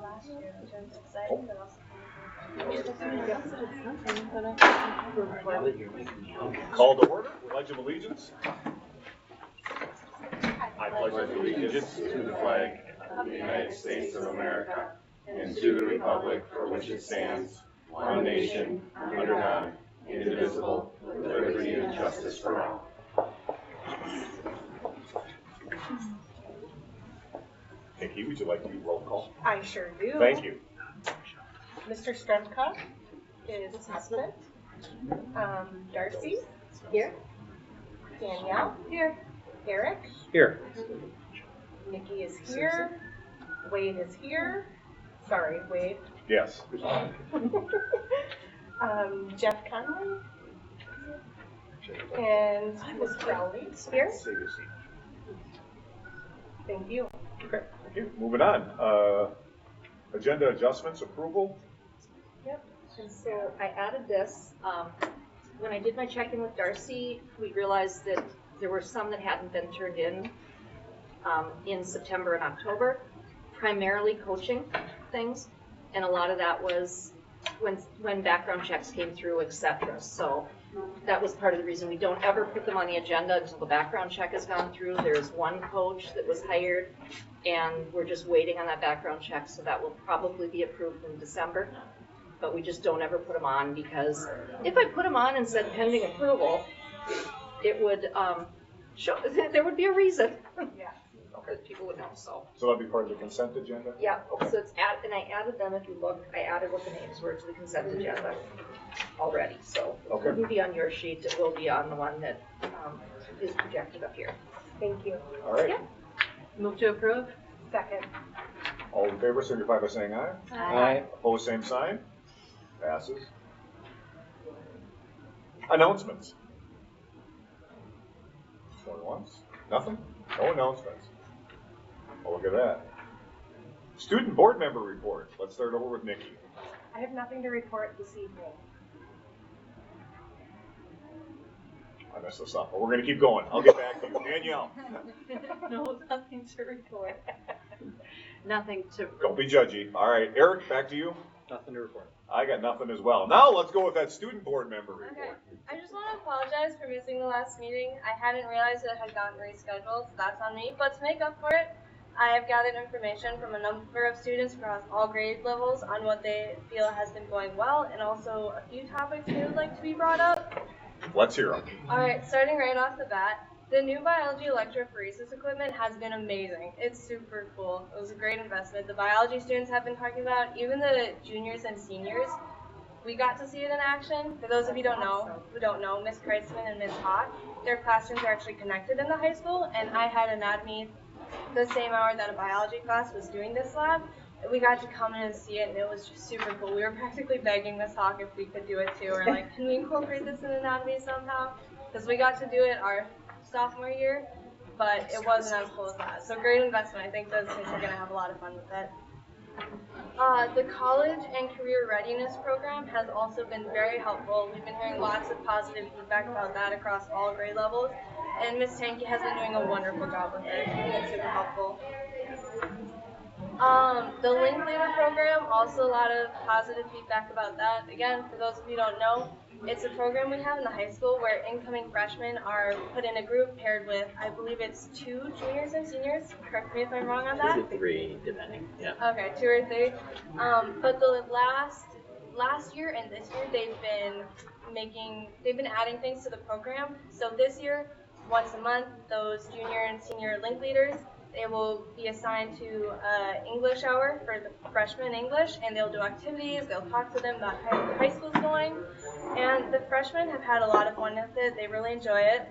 last year, which was exciting, but also Call to order, Pledge of Allegiance. I pledge allegiance to the flag of the United States of America and to the republic for which it stands, one nation, under God, indivisible, with liberty and justice for all. Nikki, would you like to do roll call? I sure do. Thank you. Mr. Stremka is absent. Darcy? Here. Danielle? Here. Eric? Here. Nikki is here. Wade is here. Sorry, Wade. Yes. Jeff Conley? And Miss Crowley is here. Thank you. Okay, thank you. Moving on. Agenda adjustments approval. Yep, and so I added this. When I did my check-in with Darcy, we realized that there were some that hadn't been turned in September and October, primarily coaching things, and a lot of that was when background checks came through, etc. So that was part of the reason we don't ever put them on the agenda until the background check has gone through. There's one coach that was hired, and we're just waiting on that background check, so that will probably be approved in December. But we just don't ever put them on, because if I put them on and said pending approval, it would show there would be a reason. Yeah. Okay. People would know. So that'll be part of the consent agenda? yeah. Okay. So it's and I added them. If you look, I added what the names were to the consent agenda already. So Okay. it will be on your sheet. It will be on the one that is projected up here. Thank you. All right. Yeah. Move to approve. Second. All in favor, signify by saying aye. Aye. Opposed, same sign. Passes. Announcements. Going once? Nothing? No announcements. Oh, look at that. Student board member report. Let's start over with Nikki. I have nothing to report this evening. I messed this up, but we're going to keep going. I'll get back to you. Danielle. No, nothing to report. Nothing to. Don't be judgy. All right. Eric, back to you. Nothing to report. I got nothing as well. Now let's go with that student board member report. Okay. I just want to apologize for missing the last meeting. I hadn't realized it had gotten rescheduled, so that's on me. But to make up for it, I have gathered information from a number of students across all grade levels on what they feel has been going well, and also a few topics they would like to be brought up. Let's hear them. Alright, starting right off the bat, the new biology electrophoresis equipment has been amazing. It's super cool. It was a great investment. The biology students have been talking about, even the juniors and seniors, we got to see it in action. For those of you who don't know, Ms. Kreitzman and Ms. Hawk, their classrooms are actually connected in the high school, and I had anatomy the same hour that a biology class was doing this lab. We got to come in and see it, and it was just super cool. We were practically begging Ms. Hawk if we could do it too, or like, can we incorporate this in anatomy somehow? Because we got to do it our sophomore year, but it wasn't as cool as that. So great investment. I think those kids are going to have a lot of fun with it. The college and career readiness program has also been very helpful. We've been hearing lots of positive feedback about that across all grade levels, and Ms. Tanke has been doing a wonderful job with it. It's super helpful. The Link Leader program, also a lot of positive feedback about that. Again, for those of you who don't know, it's a program we have in the high school where incoming freshmen are put in a group paired with, I believe it's 2 juniors and seniors. Correct me if I'm wrong on that. 2 to 3, depending. Yeah. Okay, 2 or 3. But the last year and this year, they've been adding things to the program. So this year, once a month, those junior and senior link leaders, they will be assigned to English hour for the freshman English, and they'll do activities, they'll talk to them about how the high school's going, and the freshmen have had a lot of fun with it. They really enjoy it.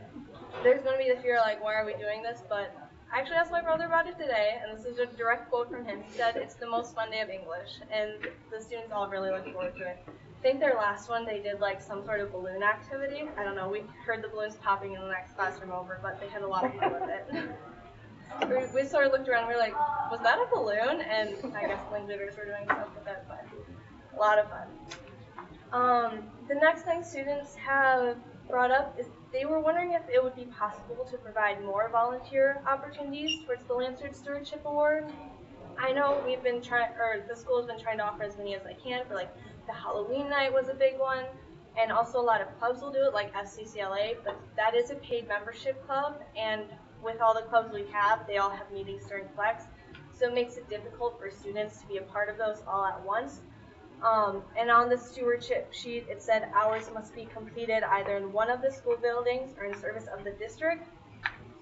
There's going to be the fear, like, why are we doing this? But I actually asked my brother about it today, and this is a direct quote from him. He said, it's the most fun day of English, and the students all really look forward to it. I think their last one, they did, like, some sort of balloon activity. I don't know, we heard the balloons popping in the next classroom over, but they had a lot of fun with it. We sort of looked around and we were like, was that a balloon? And I guess link leaders were doing stuff with it, but a lot of fun. The next thing students have brought up is they were wondering if it would be possible to provide more volunteer opportunities towards the Lansard Stewardship Award. I know we've been trying, or the school's been trying to offer as many as I can for like the Halloween night was a big one, and also a lot of clubs will do it, like FCCLA, but that is a paid membership club, and with all the clubs we have, they all have meetings during flex, so it makes it difficult for students to be a part of those all at once. And on the stewardship sheet, it said hours must be completed either in one of the school buildings or in service of the district.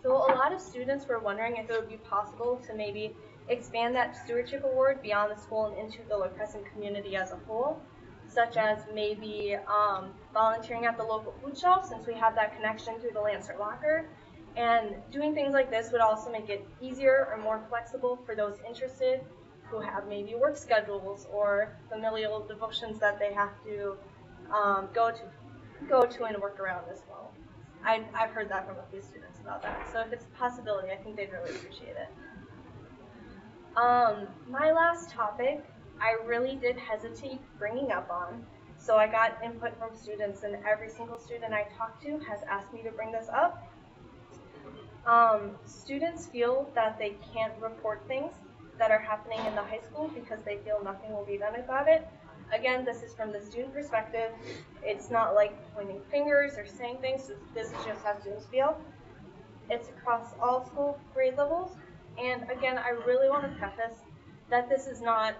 So a lot of students were wondering if it would be possible to maybe expand that stewardship award beyond the school and into the La Crescent community as a whole, such as maybe volunteering at the local food shelf, since we have that connection through the Lancer Locker. And doing things like this would also make it easier or more flexible for those interested who have maybe work schedules or familial devotions that they have to go to and work around as well. I've heard that from a few students about that. So if it's a possibility, I think they'd really appreciate it. My last topic, I really did hesitate bringing up on. So I got input from students, and every single student I talked to has asked me to bring this up. Students feel that they can't report things that are happening in the high school because they feel nothing will be done about it. Again, this is from the student perspective. It's not like pointing fingers or saying things. This is just how students feel. It's across all school grade levels. And again, I really want to preface that this is not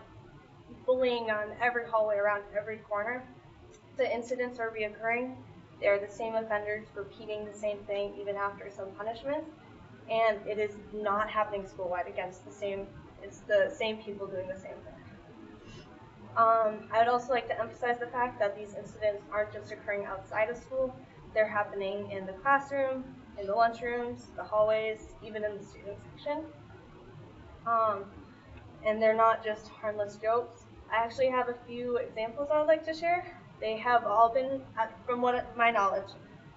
bullying on every hallway around every corner. The incidents are reoccurring. They're the same offenders repeating the same thing even after some punishment. And it is not happening school-wide against it's the same people doing the same thing. I would also like to emphasize the fact that these incidents aren't just occurring outside of school. They're happening in the classroom, in the lunchrooms, the hallways, even in the student section. And they're not just harmless jokes. I actually have a few examples I would like to share. They have all been, from my knowledge,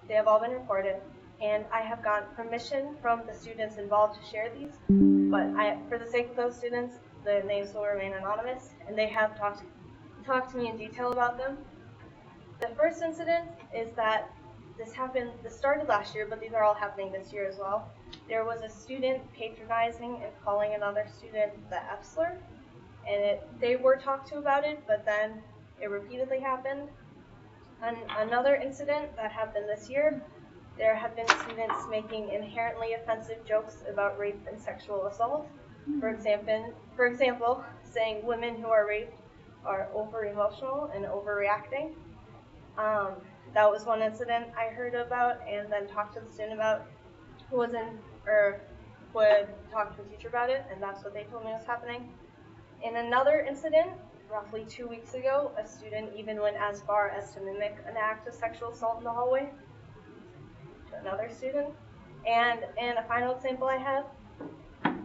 they have all been reported. And I have gotten permission from the students involved to share these. But for the sake of those students, the names will remain anonymous, and they have talked to me in detail about them. The first incident is that this started last year, but these are all happening this year as well. There was a student patronizing and calling another student the F slur, and they were talked to about it, but then it repeatedly happened. And another incident that happened this year, there have been students making inherently offensive jokes about rape and sexual assault. For example, saying women who are raped are over-emotional and overreacting. That was one incident I heard about and then talked to the student about who would talk to the teacher about it, and that's what they told me was happening. In another incident, roughly 2 weeks ago, a student even went as far as to mimic an act of sexual assault in the hallway to another student. And a final example I have,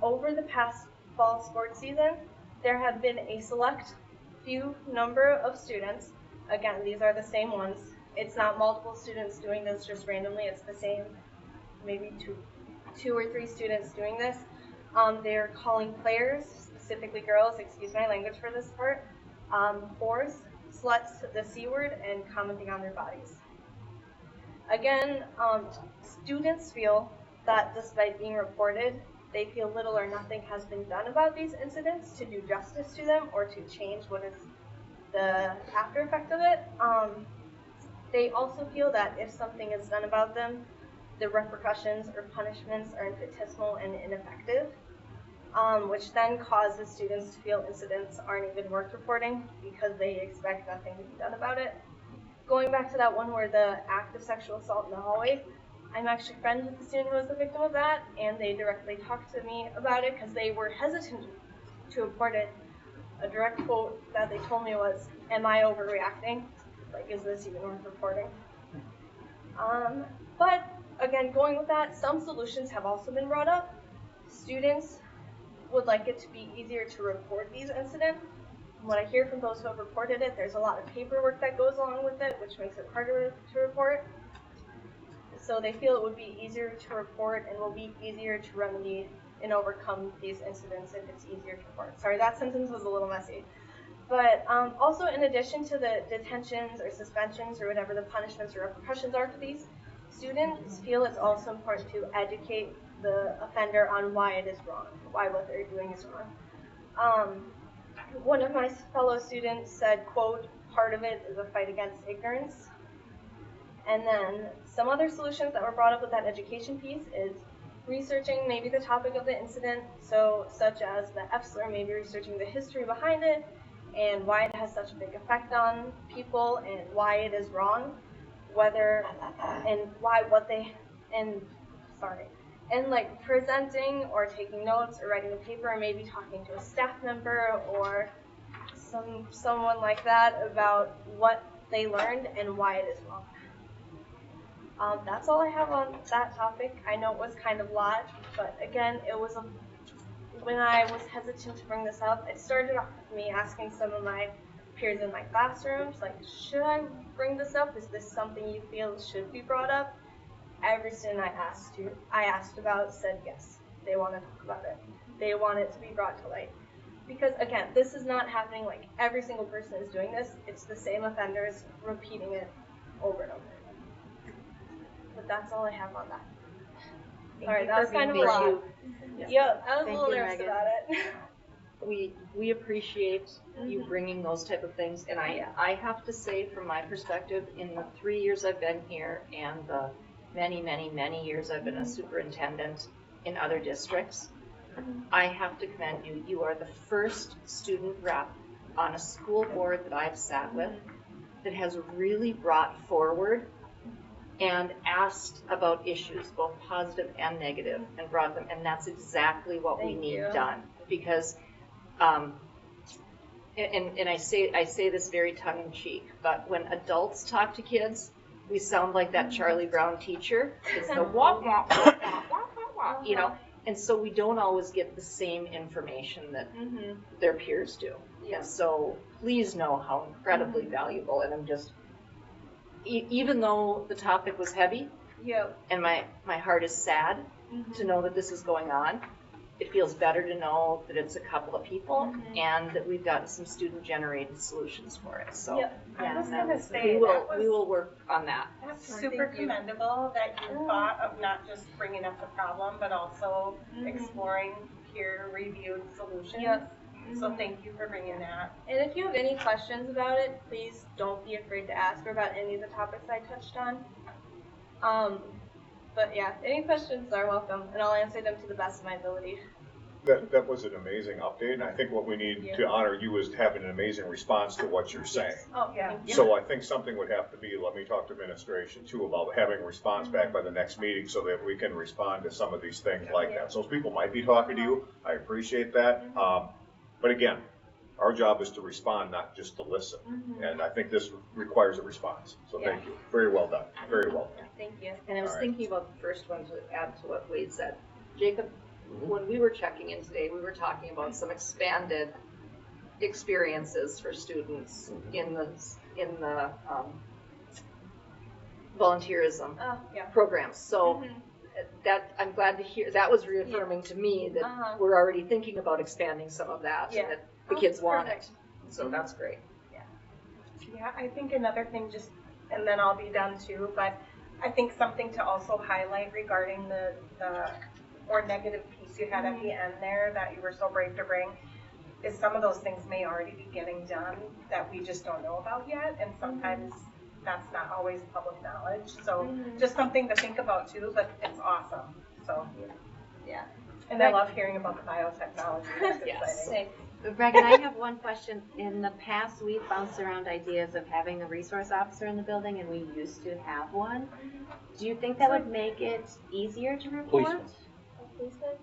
over the past fall sports season, there have been a select few number of students, again, these are the same ones, it's not multiple students doing this just randomly, it's the same, maybe two or three students doing this. They're calling players, specifically girls, excuse my language for this part, whores, sluts, the C word, and commenting on their bodies. Again, students feel that despite being reported, they feel little or nothing has been done about these incidents to do justice to them or to change what is the after effect of it. They also feel that if something is done about them, the repercussions or punishments are infinitesimal and ineffective, which then causes students to feel incidents aren't even worth reporting because they expect nothing to be done about it. Going back to that one where the act of sexual assault in the hallway, I'm actually friends with the student who was the victim of that, and they directly talked to me about it because they were hesitant to report it. A direct quote that they told me was, "Am I overreacting? Like, is this even worth reporting?" But again, going with that, some solutions have also been brought up. Students would like it to be easier to report these incidents. From what I hear from those who have reported it, there's a lot of paperwork that goes along with it, which makes it harder to report. So they feel it would be easier to report and will be easier to remedy and overcome these incidents if it's easier to report. Sorry, that sentence was a little messy. But also, in addition to the detentions or suspensions or whatever the punishments or repercussions are for these, students feel it's also important to educate the offender on why it is wrong, why what they're doing is wrong. One of my fellow students said, quote, part of it is a fight against ignorance. And then some other solutions that were brought up with that education piece is researching maybe the topic of the incident, so such as the F-slur, maybe researching the history behind it and why it has such a big effect on people and why it is wrong, whether and why what they and like presenting or taking notes or writing a paper or maybe talking to a staff member or someone like that about what they learned and why it is wrong. That's all I have on that topic. I know it was kind of a lot, but again, when I was hesitant to bring this up, it started off with me asking some of my peers in my classrooms, like, should I bring this up? Is this something you feel should be brought up? Every student I asked about said yes. They want to talk about it. They want it to be brought to light. Because again, this is not happening like every single person is doing this. It's the same offenders repeating it over and over. But that's all I have on that. Sorry, that was kind of a lot. Yeah, I was a little nervous about it. We appreciate you bringing those type of things, and I have to say, from my perspective, in the 3 years I've been here and the many, many, many years I've been a superintendent in other districts, I have to commend you. You are the first student rep on a school board that I've sat with that has really brought forward and asked about issues, both positive and negative, and brought them, and that's exactly what we need done. Because, and I say this very tongue in cheek, but when adults talk to kids, we sound like that Charlie Brown teacher. It's the wah, wah, wah, wah, wah, wah, you know, and so we don't always get the same information that their peers do. Yeah. And so please know how incredibly valuable, and I'm just, even though the topic was heavy, and my heart is sad to know that this is going on, it feels better to know that it's a couple of people and that we've got some student-generated solutions for it. So I was going to say, we will work on that. That's super commendable that you thought of not just bringing up the problem, but also exploring peer-reviewed solutions. So thank you for bringing that. And if you have any questions about it, please don't be afraid to ask about any of the topics I touched on. But yeah, any questions are welcome, and I'll answer them to the best of my ability. That was an amazing update, and I think what we need to honor you is having an amazing response to what you're saying. Oh, Yeah. So I think something would have to be, let me talk to administration too about having a response back by the next meeting so that we can respond to some of these things like that. So people might be talking to you, I appreciate that. But again, our job is to respond, not just to listen. And I think this requires a response. So thank you. Very well done. Very well done. Thank you. And I was thinking about the first one to add to what Wade said. Jacob, when we were checking in today, we were talking about some expanded experiences for students in the volunteerism programs. So that I'm glad to hear. That was reaffirming to me that we're already thinking about expanding some of that, and that the kids want it. So that's great. Yeah, I think another thing, just, and then I'll be done too, but I think something to also highlight regarding the more negative piece you had at the end there that you were so brave to bring is some of those things may already be getting done that we just don't know about yet, and sometimes that's not always public knowledge. So just something to think about too, but it's awesome. So and I love hearing about the biotechnology. That's exciting. Regan, I have one question. In the past, we've bounced around ideas of having a resource officer in the building, and we used to have one. Do you think that would make it easier to report? Policeman?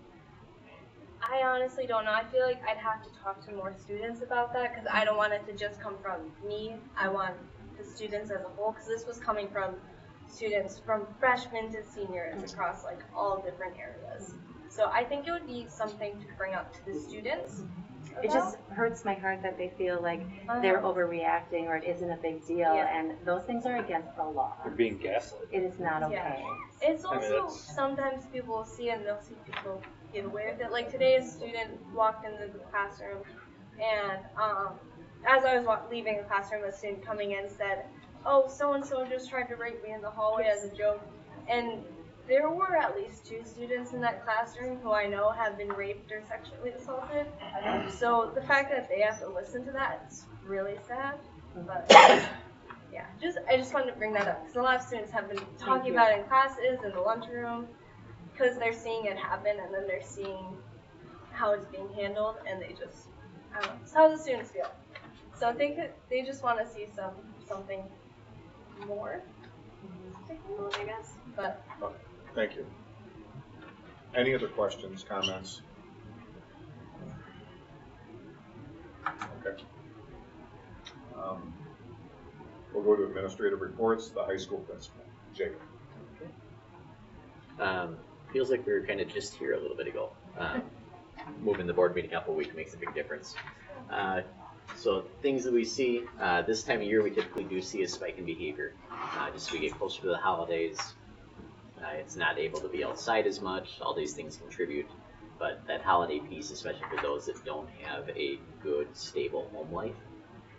I honestly don't know. I feel like I'd have to talk to more students about that because I don't want it to just come from me. I want the students as a whole, because this was coming from students from freshmen to seniors across like all different areas. So I think it would be something to bring up to the students. It just hurts my heart that they feel like they're overreacting or it isn't a big deal, and those things are against the law. They're being gaslit. It is not okay. It's also sometimes people will see it and they'll see people get away with it. Like today, a student walked into the classroom, and as I was leaving the classroom, a student coming in said, "Oh, so and so just tried to rape me in the hallway as a joke," and there were at least 2 students in that classroom who I know have been raped or sexually assaulted. So the fact that they have to listen to that is really sad. But yeah, I just wanted to bring that up because a lot of students have been talking about it in classes, in the lunchroom, because they're seeing it happen and then they're seeing how it's being handled, and they just, I don't know, it's how the students feel. So I think that they just want to see something more taking hold, I guess. But Thank you. Any other questions, comments? Okay. We'll go to administrative reports, the high school principal, Jacob. Feels like we were kind of just here a little bit ago. Moving the board meeting up a week makes a big difference. So things that we see, this time of year we typically do see a spike in behavior. Just as we get closer to the holidays, it's not able to be outside as much. All these things contribute. But that holiday piece, especially for those that don't have a good, stable home life,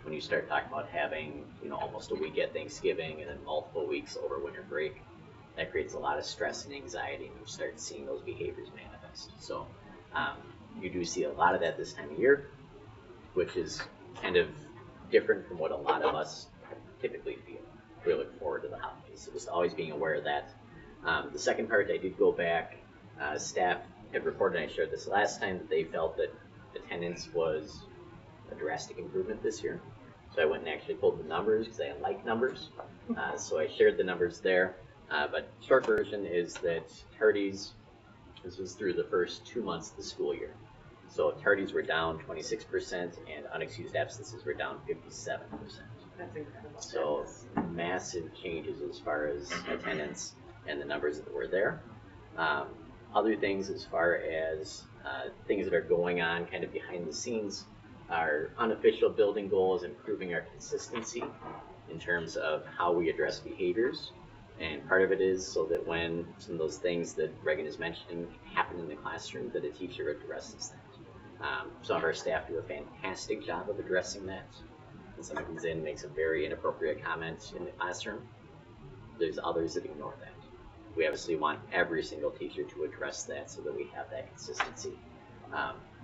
when you start talking about having, almost a week at Thanksgiving and then multiple weeks over winter break, that creates a lot of stress and anxiety, and you start seeing those behaviors manifest. So you do see a lot of that this time of year, which is kind of different from what a lot of us typically feel. We look forward to the holidays, so just always being aware of that. The second part, I did go back. Staff had reported, and I shared this last time, that they felt that attendance was a drastic improvement this year. So I went and actually pulled the numbers because I like numbers. So I shared the numbers there. But short version is that tardies, this was through the first 2 months of the school year. So tardies were down 26% and unexcused absences were down 57%. That's incredible. So massive changes as far as attendance and the numbers that were there. Other things as far as things that are going on kind of behind the scenes, our unofficial building goal is improving our consistency in terms of how we address behaviors. And part of it is so that when some of those things that Reagan is mentioning happen in the classroom, that a teacher addresses that. Some of our staff do a fantastic job of addressing that. When someone comes in and makes a very inappropriate comment in the classroom, there's others that ignore that. We obviously want every single teacher to address that so that we have that consistency.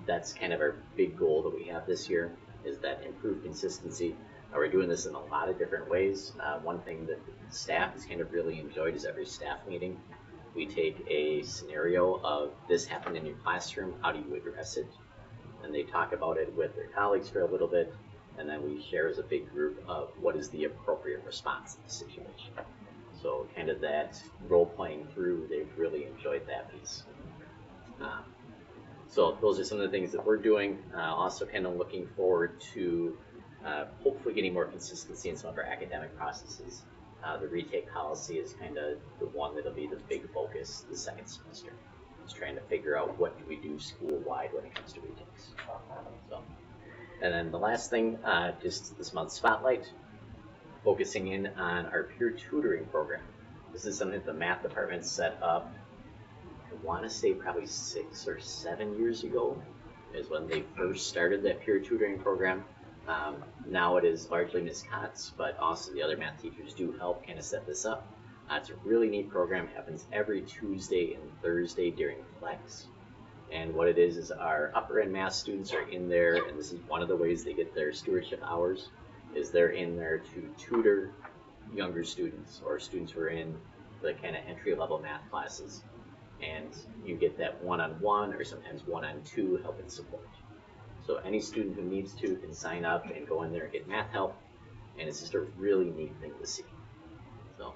That's kind of our big goal that we have this year, is that improved consistency. We're doing this in a lot of different ways. One thing that the staff has kind of really enjoyed is every staff meeting, we take a scenario of this happened in your classroom, how do you address it? And they talk about it with their colleagues for a little bit, and then we share as a big group of what is the appropriate response to the situation. So kind of that role playing through, they've really enjoyed that piece. So those are some of the things that we're doing. Also kind of looking forward to hopefully getting more consistency in some of our academic processes. The retake policy is kind of the one that'll be the big focus the second semester. Just trying to figure out what do we do school-wide when it comes to retakes. So, and then the last thing, just this month's spotlight, focusing in on our peer tutoring program. This is something that the math department set up, I want to say probably 6 or 7 years ago is when they first started that peer tutoring program. Now it is largely Ms. Kotz, but also the other math teachers do help kind of set this up. It's a really neat program, happens every Tuesday and Thursday during Flex. And what it is our upper end math students are in there, and this is one of the ways they get their stewardship hours, is they're in there to tutor younger students or students who are in the kind of entry level math classes. And you get that one-on-one or sometimes one-on-two help and support. So any student who needs to can sign up and go in there and get math help, and it's just a really neat thing to see. So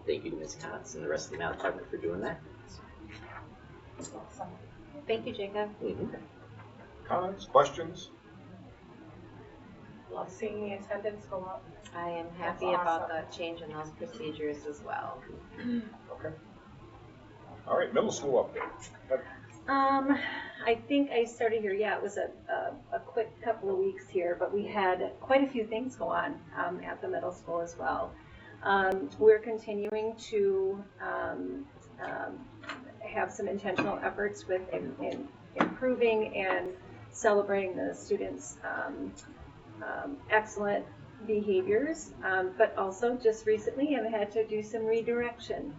thank you to Ms. Kotz and the rest of the math department for doing that. Awesome. Thank you, Jacob. Mm-hmm. Comments, questions? Love seeing the attendance go up. I am happy That's about awesome. the change in those procedures as well. Okay. All right, middle school update. I think I started here, it was a quick couple of weeks here, but we had quite a few things go on at the middle school as well. We're continuing to have some intentional efforts with improving and celebrating the students' excellent behaviors, but also just recently I've had to do some redirection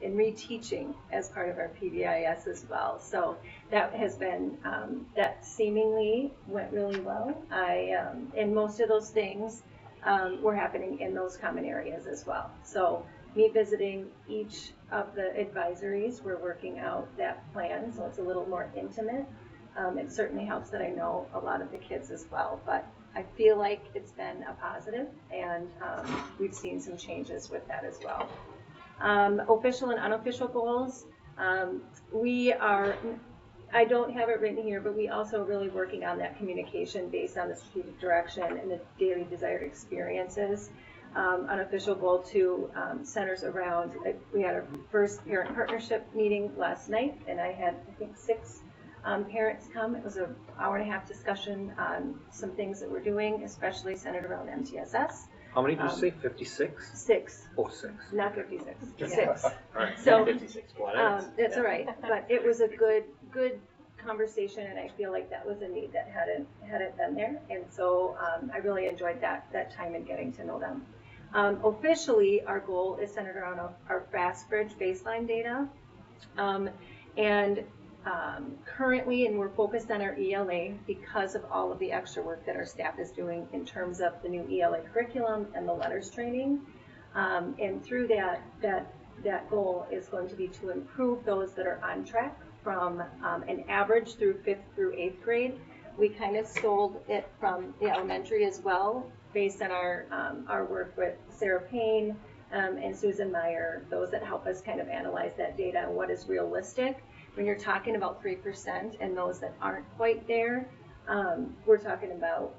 and reteaching as part of our PBIS as well. So that has been, that seemingly went really well. And most of those things were happening in those common areas as well. So me visiting each of the advisories, we're working out that plan, so it's a little more intimate. It certainly helps that I know a lot of the kids as well, but I feel like it's been a positive, and we've seen some changes with that as well. Official and unofficial goals, I don't have it written here, but we also are really working on that communication based on the strategic direction and the daily desired experiences. Unofficial goal 2 centers around, we had our first parent partnership meeting last night, and I had, I think, 6 parents come. It was an hour-and-a-half discussion on some things that we're doing, especially centered around MTSS. How many did you say? 56? 6. Oh, 6. Not 56. Yeah. 6. All right. So, 56. that's all right. But it was a good conversation, and I feel like that was a need that hadn't been there. And so I really enjoyed that time in getting to know them. Officially, our goal is centered around our FastBridge baseline data. Currently, and we're focused on our ELA because of all of the extra work that our staff is doing in terms of the new ELA curriculum and the letters training. And through that goal is going to be to improve those that are on track from an average through 5th through 8th grade. We kind of stole it from the elementary as well, based on our work with Sarah Payne and Susan Meyer, those that help us kind of analyze that data and what is realistic. When you're talking about 3% and those that aren't quite there, we're talking about,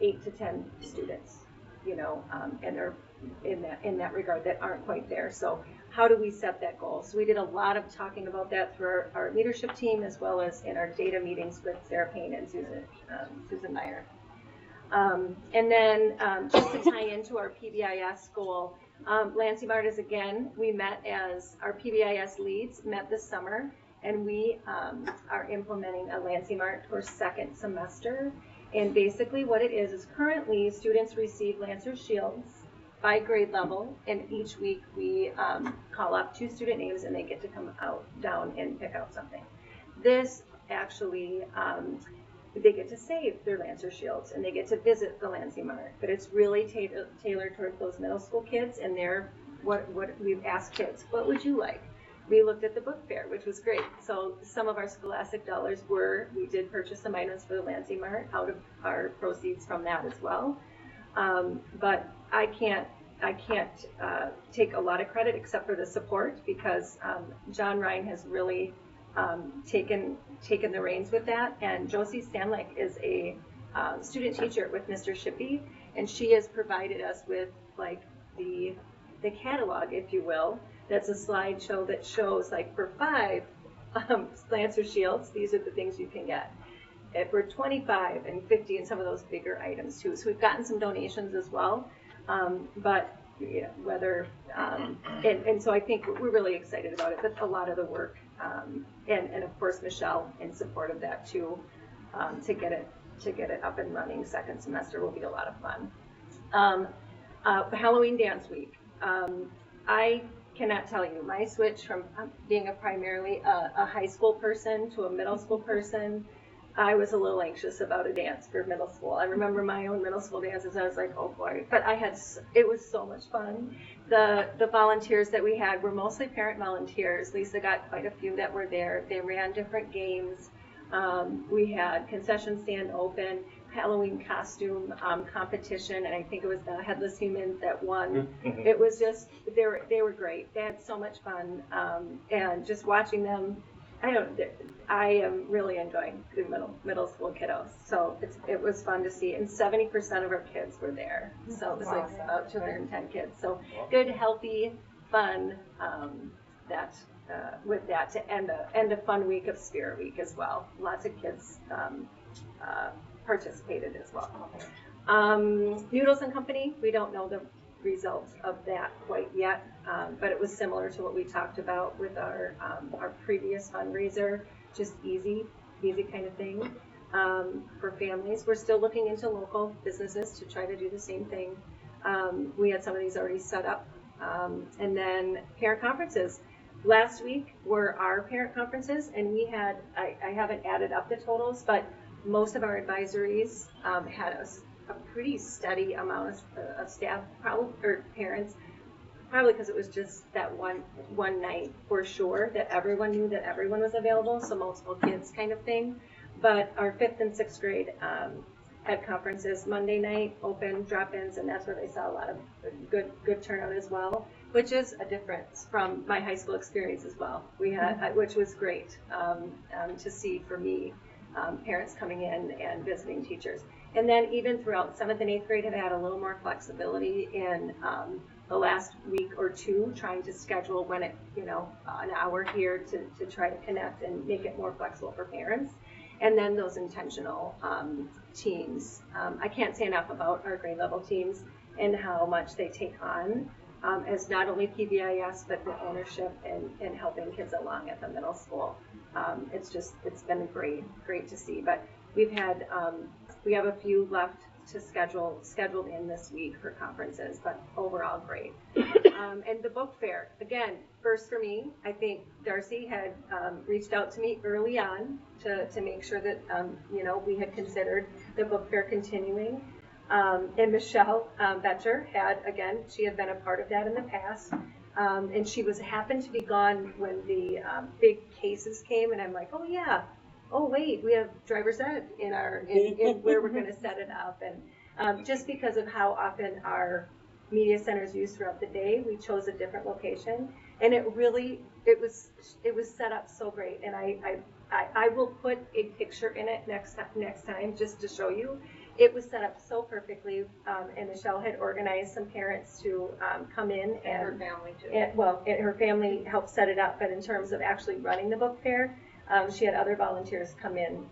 8 to 10 students, and they're in that regard that aren't quite there. So how do we set that goal? So we did a lot of talking about that through our leadership team, as well as in our data meetings with Sarah Payne and Susan Meyer. And then just to tie into our PBIS goal, Lansing Mart is, again, we met as our PBIS leads, met this summer, and we are implementing a Lansing Mart for 2nd semester. And basically what it is currently students receive Lancer Shields by grade level, and each week we call up 2 student names and they get to come down and pick out something. This actually, they get to save their Lancer Shields and they get to visit the Lansing Mart, but it's really tailored toward those middle school kids, and what we've asked kids, what would you like? We looked at the book fair, which was great. So some of our scholastic dollars we did purchase some items for the Lansing Mart out of our proceeds from that as well. But I can't take a lot of credit except for the support, because John Ryan has really taken the reins with that, and Josie Stanlick is a student teacher with Mr. Shippey, and she has provided us with like the catalog, if you will. That's a slideshow that shows, like, for 5 Lancer Shields, these are the things you can get. For 25 and 50 and some of those bigger items too. So we've gotten some donations as well, but yeah, and so I think we're really excited about it. But a lot of the work, and of course Michelle in support of that too, to get it up and running 2nd semester will be a lot of fun. Halloween dance week. I cannot tell you, my switch from being primarily a high school person to a middle school person, I was a little anxious about a dance for middle school. I remember my own middle school dances. I was like, oh boy, but it was so much fun. The volunteers that we had were mostly parent volunteers. Lisa got quite a few that were there. They ran different games. We had concession stand open, Halloween costume competition, and I think it was the Headless Humans that won. It was just, they were great. They had so much fun, and just watching them, I am really enjoying the middle school kiddos. So it was fun to see, and 70% of our kids were there. So it was like about 210 kids. So good, healthy, fun. With that to end a fun week of Spirit Week as well. Lots of kids participated as well. Noodles and Company, we don't know the results of that quite yet, but it was similar to what we talked about with our previous fundraiser, just easy kind of thing for families. We're still looking into local businesses to try to do the same thing. We had some of these already set up And then parent conferences. Last week were our parent conferences, and we had, I haven't added up the totals, but most of our advisories had a pretty steady amount of staff, probably, or parents, probably because it was just that one night for sure that everyone knew that everyone was available, so multiple kids kind of thing. But our 5th and 6th grade had conferences Monday night, open drop-ins, and that's where they saw a lot of good turnout as well, which is a difference from my high school experience as well. We had, which was great to see for me, parents coming in and visiting teachers. And then even throughout 7th and 8th grade have had a little more flexibility in the last week or two, trying to schedule when it, an hour here to try to connect and make it more flexible for parents. And then those intentional teams. I can't say enough about our grade level teams and how much they take on as not only PBIS, but the ownership and helping kids along at the middle school. It's been great to see. But we have a few left to scheduled in this week for conferences, but overall great. And the book fair, again, first for me. I think Darcy had reached out to me early on to make sure that we had considered the book fair continuing. And Michelle Betcher she had been a part of that in the past. And she happened to be gone when the big cases came, and I'm like, oh yeah. Oh wait, we have driver's ed in where we're going to set it up, and just because of how often our media center is used throughout the day, we chose a different location, and it was set up so great, and I will put a picture in it next time just to show you. It was set up so perfectly, and Michelle had organized some parents to come in, and her family too. And her family helped set it up, but in terms of actually running the book fair, she had other volunteers come in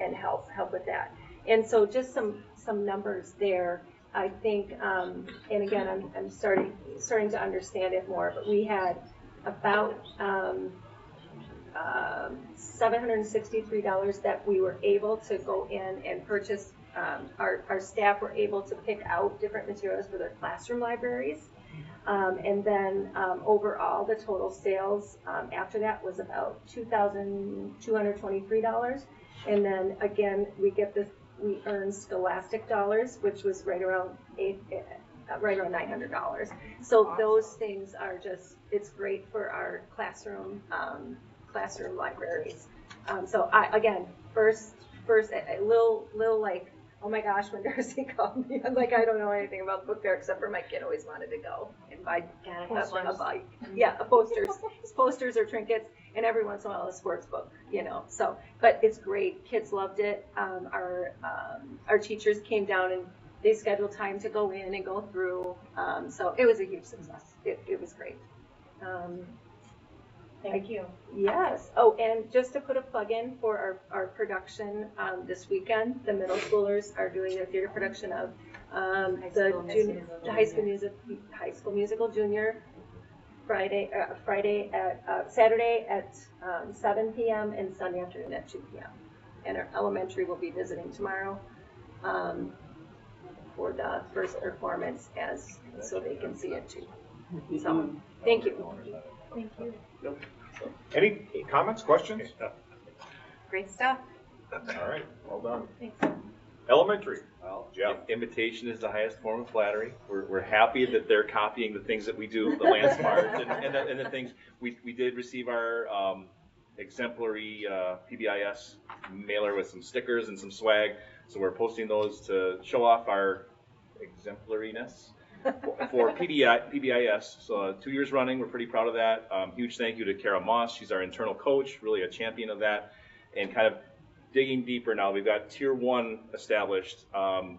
and help with that. And so just some numbers there, I think, and again, I'm starting to understand it more, but we had about $763 that we were able to go in and purchase. Our staff were able to pick out different materials for their classroom libraries. And then overall, the total sales after that was about $2,223. And then again, we earned Scholastic dollars, which was right around $900. So awesome. Those things are it's great for our classroom libraries. So first a little like, oh my gosh, when Darcy called me, I'm like, I don't know anything about the book fair except for my kid always wanted to go and buy a bike. Yeah, posters or trinkets, and every once in a while a sports book, So, but it's great. Kids loved it. Our teachers came down and they scheduled time to go in and go through. So it was a huge success. It was great. Thank you. Yes. Oh, and just to put a plug in for our production this weekend, the middle schoolers are doing their theater production of High School Musical Junior. Saturday at 7 p.m. and Sunday afternoon at 2 p.m. And our elementary will be visiting tomorrow for the first performance, so they can see it too. So, thank you. Thank you. Any comments, questions? Great stuff. All right, well done. Thanks. Elementary. Well, Jeff. Imitation is the highest form of flattery. We're happy that they're copying the things that we do, the Landsmart and the things. We did receive our exemplary PBIS mailer with some stickers and some swag, so we're posting those to show off our exemplariness for PBIS. So 2 years running, we're pretty proud of that. Huge thank you to Kara Moss. She's our internal coach, really a champion of that. And kind of digging deeper now, we've got Tier 1 established,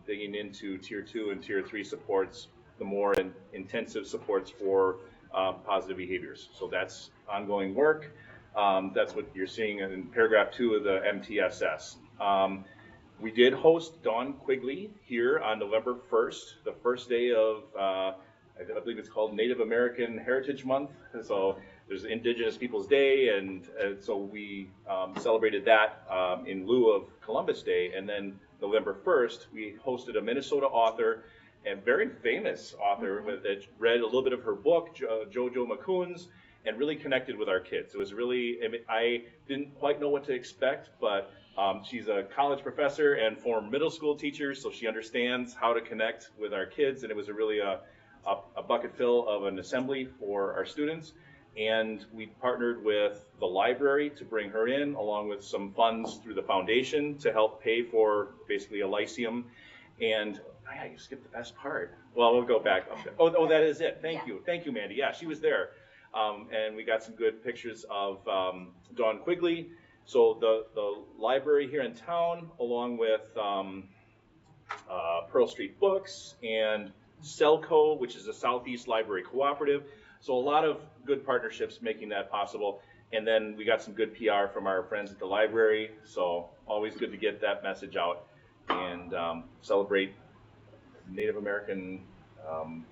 digging into Tier 2 and Tier 3 supports, the more intensive supports for positive behaviors. So that's ongoing work. That's what you're seeing in paragraph 2 of the MTSS. We did host Dawn Quigley here on November 1st, the first day of, I believe it's called Native American Heritage Month. So there's Indigenous Peoples Day, and so we celebrated that in lieu of Columbus Day. And then November 1st, we hosted a Minnesota author and very famous author that read a little bit of her book, Jojo McCoon's, and really connected with our kids. It was really, I didn't quite know what to expect, but she's a college professor and former middle school teacher, so she understands how to connect with our kids, and it was really a bucket fill of an assembly for our students. And we partnered with the library to bring her in, along with some funds through the foundation to help pay for basically a lyceum. And you skipped the best part. Well, we'll go back. Oh, that is it. Thank you, Mandy. Yeah, she was there. And we got some good pictures of Dawn Quigley. So the library here in town, along with Pearl Street Books and Selco, which is a Southeast Library Cooperative. So a lot of good partnerships making that possible. And then we got some good PR from our friends at the library. So always good to get that message out and celebrate Native American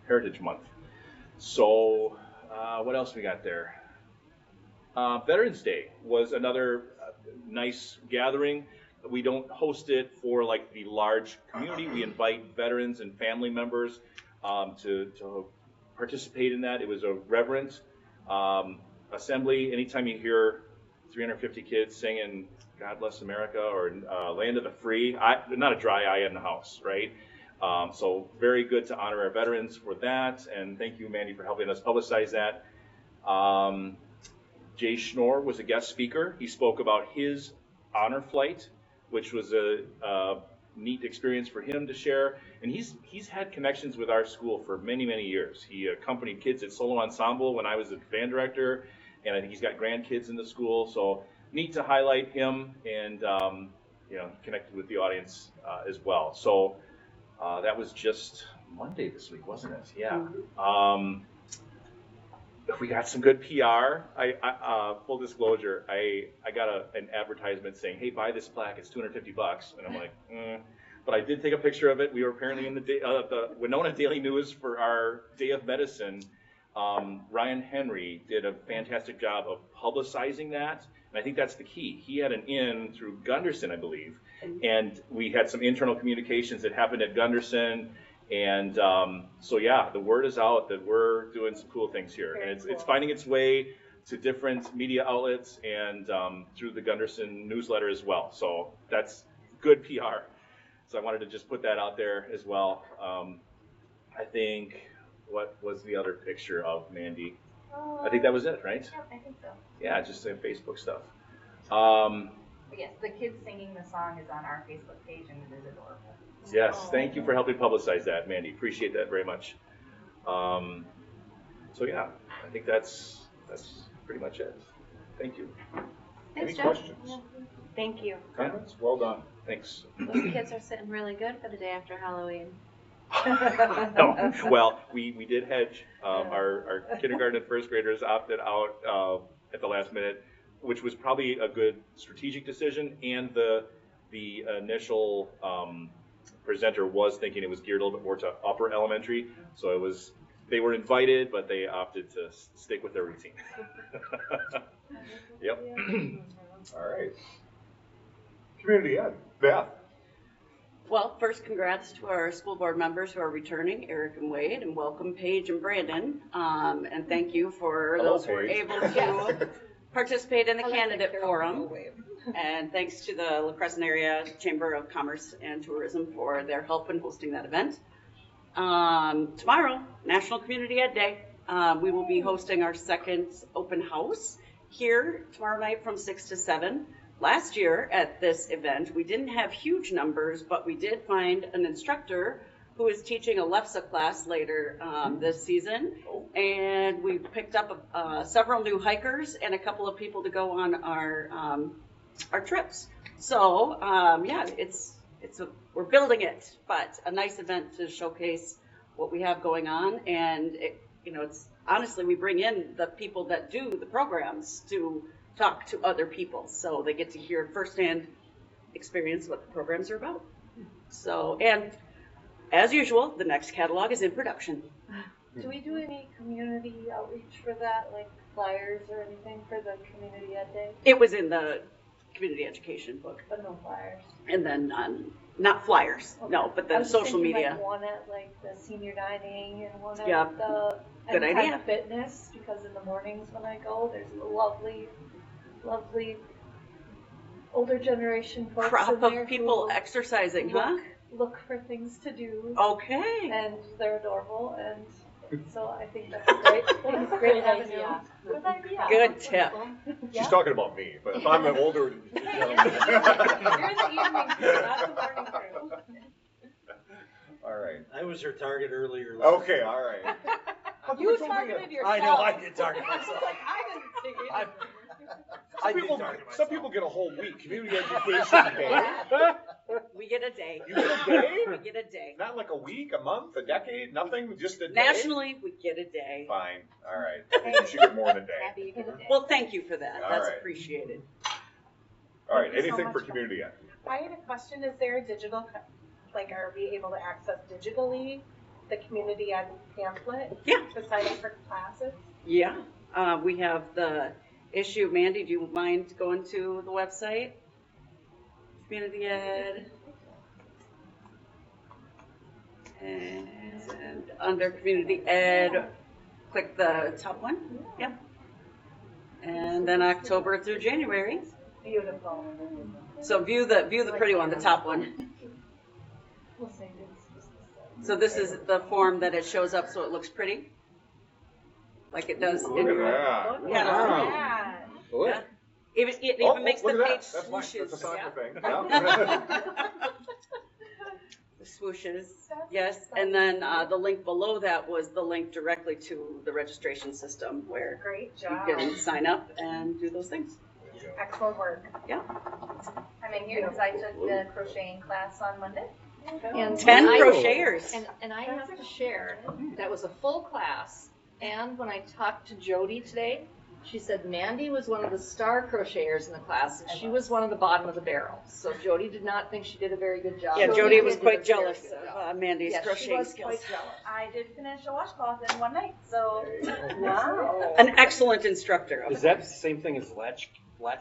Heritage Month. So what else we got there? Veterans Day was another nice gathering. We don't host it for like the large community. We invite veterans and family members to participate in that. It was a reverent assembly. Anytime you hear 350 kids singing God Bless America or Land of the Free, not a dry eye in the house, right? So very good to honor our veterans for that. And thank you, Mandy, for helping us publicize that. Jay Schnorr was a guest speaker. He spoke about his honor flight, which was a neat experience for him to share. And he's had connections with our school for many, many years. He accompanied kids at Solo Ensemble when I was a band director, and I think he's got grandkids in the school. So neat to highlight him and connected with the audience as well. So that was just Monday this week, wasn't it? Yeah. We got some good PR. Full disclosure, I got an advertisement saying, "Hey, buy this plaque. It's $250." And I'm like, But I did take a picture of it. We were apparently in the Winona Daily News for our Day of Medicine. Ryan Henry did a fantastic job of publicizing that, and I think that's the key. He had an in through Gunderson, I believe, and we had some internal communications that happened at Gunderson. And so yeah, the word is out that we're doing some cool things here, and it's finding its way to different media outlets and through the Gunderson newsletter as well. So that's good PR. So I wanted to just put that out there as well. I think, what was the other picture of Mandy? I think that was it, right? Yeah, I think so. Yeah, just some Facebook stuff. Yes, the kids singing the song is on our Facebook page, and it is adorable. Yes, thank you for helping publicize that, Mandy. Appreciate that very much. So yeah, I think that's pretty much it. Thank you. Any questions? Thank you. Comments? Well done. Thanks. Those kids are sitting really good for the day after Halloween. No. Well, we did hedge. Our kindergarten and first graders opted out at the last minute, which was probably a good strategic decision. And the initial presenter was thinking it was geared a little bit more to upper elementary, so they were invited, but they opted to stick with their routine. Yep. All right. Community Ed, Beth. Well, first, congrats to our school board members who are returning, Eric and Wade, and welcome Paige and Brandon. And thank you for those who were able to participate in the candidate forum. And thanks to the La Crescent Area Chamber of Commerce and Tourism for their help in hosting that event. Tomorrow, National Community Ed Day. We will be hosting our second open house here tomorrow night from 6 to 7. Last year at this event, we didn't have huge numbers, but we did find an instructor who is teaching a LEFSA class later this season. And we picked up several new hikers and a couple of people to go on our trips. So yeah, we're building it, but a nice event to showcase what we have going on. And it's honestly, we bring in the people that do the programs to talk to other people, so they get to hear firsthand experience what the programs are about. So, and as usual, the next catalog is in production. Do we do any community outreach for that, like flyers or anything for the Community Ed Day? It was in the community education book. But no flyers. And then, not flyers, no, but I then was just social thinking, media. like, one at like the senior dining and one Yeah. at the Good Anytime idea. Fitness, because in the mornings when I go, there's lovely older generation folks Crop in there of people who exercising, huh? look for things to do, Okay. and they're adorable, and so I think that's a great Good avenue. idea. Good idea. Good tip. She's talking about me, but if I'm an older gentleman. You're in the evening crew, not the morning crew. All right. I was your target earlier. Okay, all right. You targeted yourself. I know, I did target I myself. was like, I didn't see it. Some people get a whole week, community education day. We get a day. You get a day? We get a day. Not like a week, a month, a decade, nothing, just a day? Nationally, we get a day. Fine, all right. I think you should get more than a day. Happy you get a day. Well, thank you for that. All That's right. appreciated. All right, Thank you so anything much for for- community ed? I had a question, is there a digital, like, are we able to access digitally the community ed pamphlet? Yeah. To sign up for classes? Yeah, we have the issue. Mandy, do you mind going to the website? Community Ed. And under Community Ed, click the top one. Yep. And then October through January. Beautiful. So view the pretty one, the top one. We'll say it's So this is the form that it shows up so it looks pretty, like it does Look in at your. that. Yeah. Yeah. Yeah. It Oh, even makes look the at that. page That's mine. swooshes. That's a soccer Yeah. thing. Yeah. The swooshes, yes, and then the link below that was the link directly to the registration system where Great you job. can sign up and do those things. Excellent work. I'm in here because I took the crocheting class on Monday. And 10 I- crocheters. And I have to share, that was a full class, and when I talked to Jody today, she said Mandy was one of the star crocheters in the class, and she was one of the bottom of the barrel. So Jody did not think she did a very good job. Yeah, So Jody Mandy was did a quite very jealous good job. of Mandy's Yes, she crocheting was skills. quite jealous. I did finish a washcloth in one night, so. Wow. An excellent instructor. Is that the same thing as latch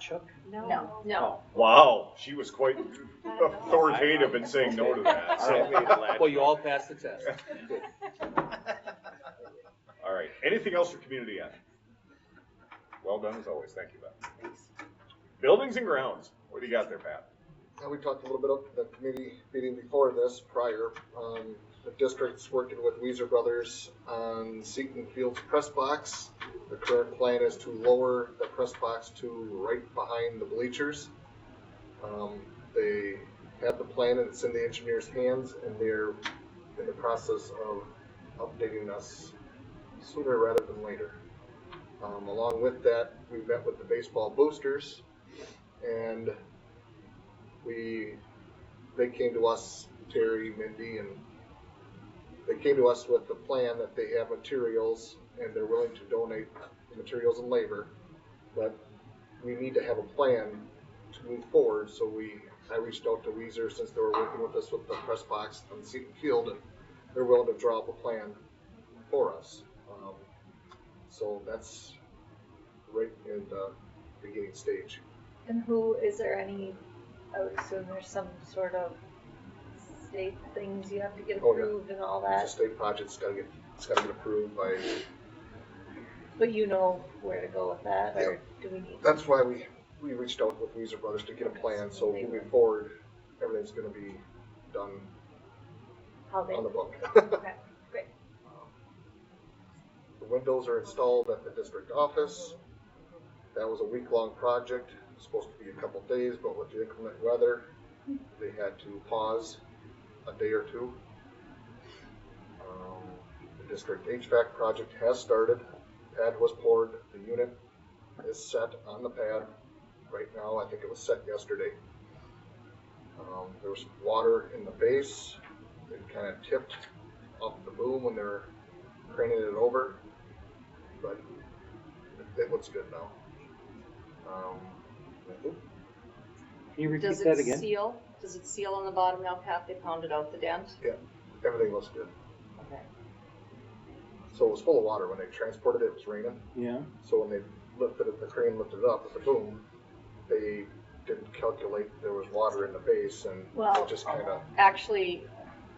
hook? No. No. Wow, she was quite authoritative in saying no to that. So. Well, you all passed the test. All right, anything else for community ed? Well done as always, thank you, Beth. Buildings and grounds, what do you got there, Pat? We talked a little bit at the committee meeting before this, prior. The district's working with Weezer Brothers on Seton Field's press box. The current plan is to lower the press box to right behind the bleachers. They have the plan and it's in the engineer's hands, and they're in the process of updating us sooner rather than later. Along with that, we met with the baseball boosters, and they came to us, Terry, Mindy, and they came to us with the plan that they have materials and they're willing to donate the materials and labor, but we need to have a plan to move forward. So I reached out to Weezer since they were working with us with the press box on Seton Field, and they're willing to draw up a plan for us. So that's right in the beginning stage. And is there any, I would assume there's some sort of state things you have to get approved and all that, It's a state project, it's gotta get approved by. but you know where to go with that, or do we need? That's why we reached out with Weezer Brothers to get a plan, so moving forward, everything's gonna be done How they? on the book. Okay, great. The windows are installed at the district office. That was a week-long project. It was supposed to be a couple days, but with the inclement weather, they had to pause a day or two. The district HVAC project has started. Pad was poured. The unit is set on the pad right now. I think it was set yesterday. There was water in the base. It kind of tipped off the boom when they were craning it over, but it looks good now. Can you repeat Does that it again? seal? Does it seal on the bottom now, Pat? They pounded out the dent? Yeah, everything looks good. Okay. So it was full of water when they transported it. It was raining. Yeah. So when they lifted it, the crane lifted it up with the boom, they didn't calculate there was water in the base and Well, it just kinda, Actually,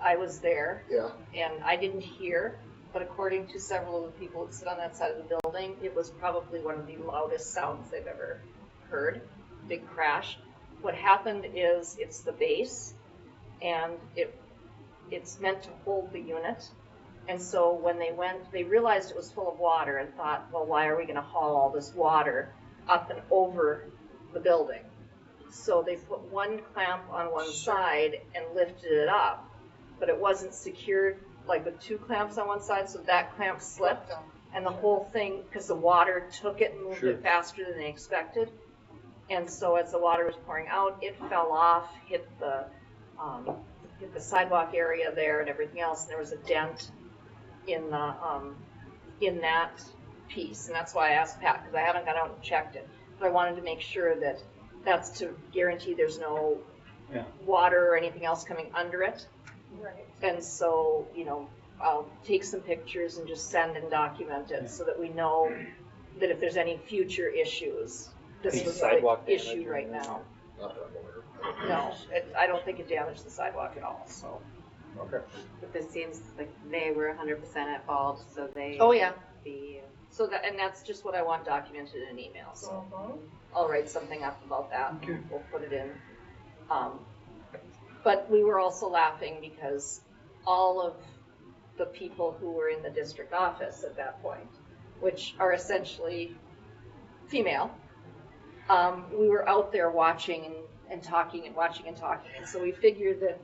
I was there yeah. and I didn't hear, but according to several of the people that sit on that side of the building, it was probably one of the loudest sounds they've ever heard. Big crash. What happened is it's the base and it's meant to hold the unit. And so when they went, they realized it was full of water and thought, well, why are we going to haul all this water up and over the building? So they put one clamp on one side and lifted it up, but it wasn't secured like with two clamps on one side, so that clamp slipped and the whole thing, because the water took it and moved it faster than they expected. And so as the water was pouring out, it fell off, hit the sidewalk area there and everything else, and there was a dent in that piece. And that's why I asked Pat, because I haven't gone out and checked it, but I wanted to make sure that that's to guarantee there's no water or anything else coming under it. Right. And so, I'll take some pictures and just send and document it so that we know that if there's any future issues, this Any was sidewalk the damage issue or right anything? now. Not that I'm aware. No, I don't think it damaged the sidewalk at all, so. Okay. But this seems like they were 100% at fault, so they. Oh, yeah. The, So and that's just what I want documented in an email, so I'll write something up about that. We'll put it in. But we were also laughing because all of the people who were in the district office at that point, which are essentially female, we were out there watching and talking and watching and talking. And so we figured that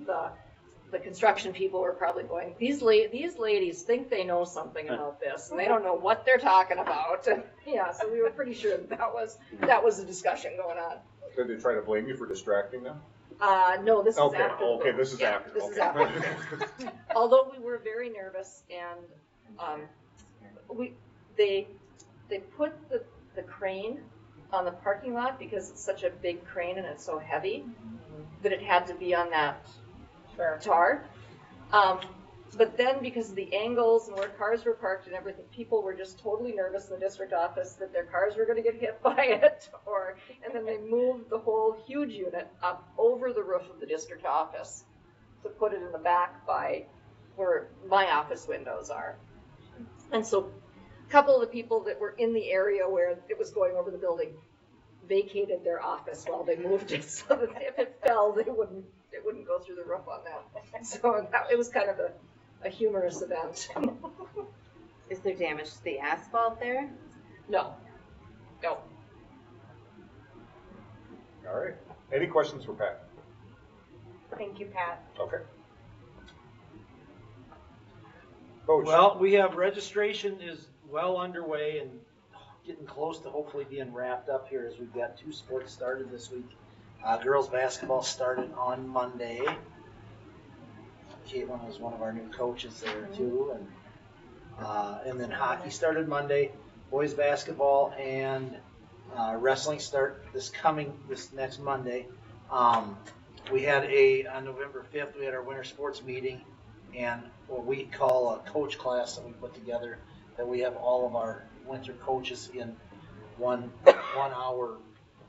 the construction people were probably going, these ladies think they know something about this, and they don't know what they're talking about. And, yeah, so we were pretty sure that was a discussion going on. Did they try to blame you for distracting them? No, this is Okay, after. okay, this is Yeah, after. this is Okay. after. Although we were very nervous, and they put the crane on the parking lot because it's such a big crane and it's so heavy that it had to be on that tar. But then because of the angles and where cars were parked and everything, people were just totally nervous in the district office that their cars were going to get hit by it. And then they moved the whole huge unit up over the roof of the district office to put it in the back by where my office windows are. And so a couple of the people that were in the area where it was going over the building vacated their office while they moved it so that if it fell, it wouldn't go through the roof on them. So it was kind of a humorous event. is there damage to the asphalt there? No. All right. Any questions for Pat? Thank you, Pat. Okay. Coach. Well, we have registration is well underway and getting close to hopefully being wrapped up here as we've got 2 sports started this week. Girls basketball started on Monday. Caitlin was one of our new coaches there too, and then hockey started Monday. Boys basketball and wrestling start this next Monday. We had on November 5th, we had our winter sports meeting and what we call a coach class that we put together, that we have all of our winter coaches in one hour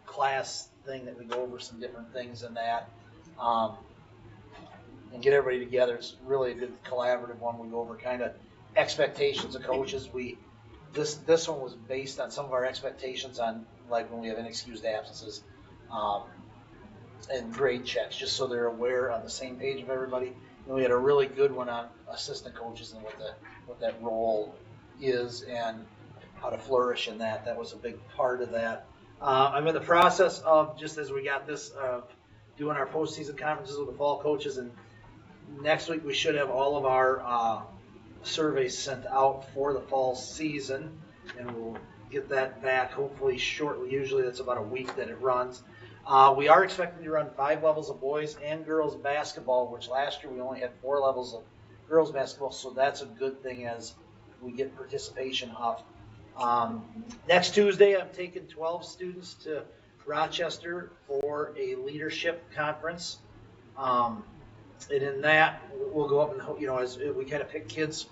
class thing that we go over some different things in that, and get everybody together. It's really a good collaborative one. We go over kind of expectations of coaches. This one was based on some of our expectations on like when we have inexcused absences, and grade checks, just so they're aware on the same page of everybody. And we had a really good one on assistant coaches and what that role is and how to flourish in that. That was a big part of that. I'm in the process of, just as we got this, doing our postseason conferences with the fall coaches, and next week we should have all of our surveys sent out for the fall season, and we'll get that back hopefully shortly. Usually that's about a week that it runs. We are expecting to run 5 levels of boys and girls basketball, which last year we only had 4 levels of girls basketball, so that's a good thing as we get participation up. Next Tuesday, I'm taking 12 students to Rochester for a leadership conference. And in that, we'll go up and, as we kind of pick kids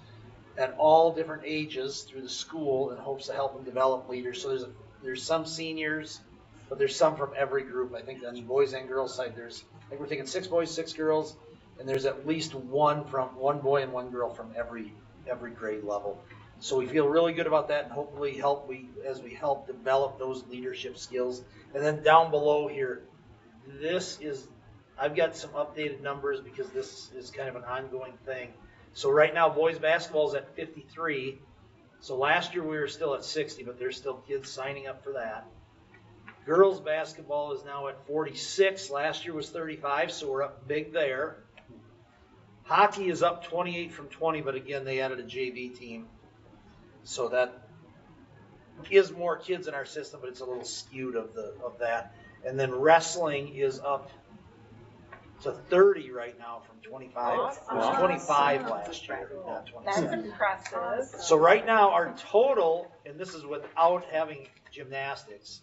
at all different ages through the school in hopes to help them develop leaders. So there's some seniors but there's some from every group. I think on the boys and girls side, I think we're taking 6 boys, 6 girls, and there's at least one boy and 1 girl from every grade level. So we feel really good about that, and hopefully as we help develop those leadership skills. And then down below here, I've got some updated numbers because this is kind of an ongoing thing. So right now, boys basketball is at 53. So last year we were still at 60, but there's still kids signing up for that. Girls basketball is now at 46. Last year was 35, so we're up big there. Hockey is up 28 from 20, but again, they added a JV team. So that is more kids in our system, but it's a little skewed of that. And then wrestling is up to 30 right now from 25. It was 25 last year, not 27. That's impressive. So right now, our total, and this is without having gymnastics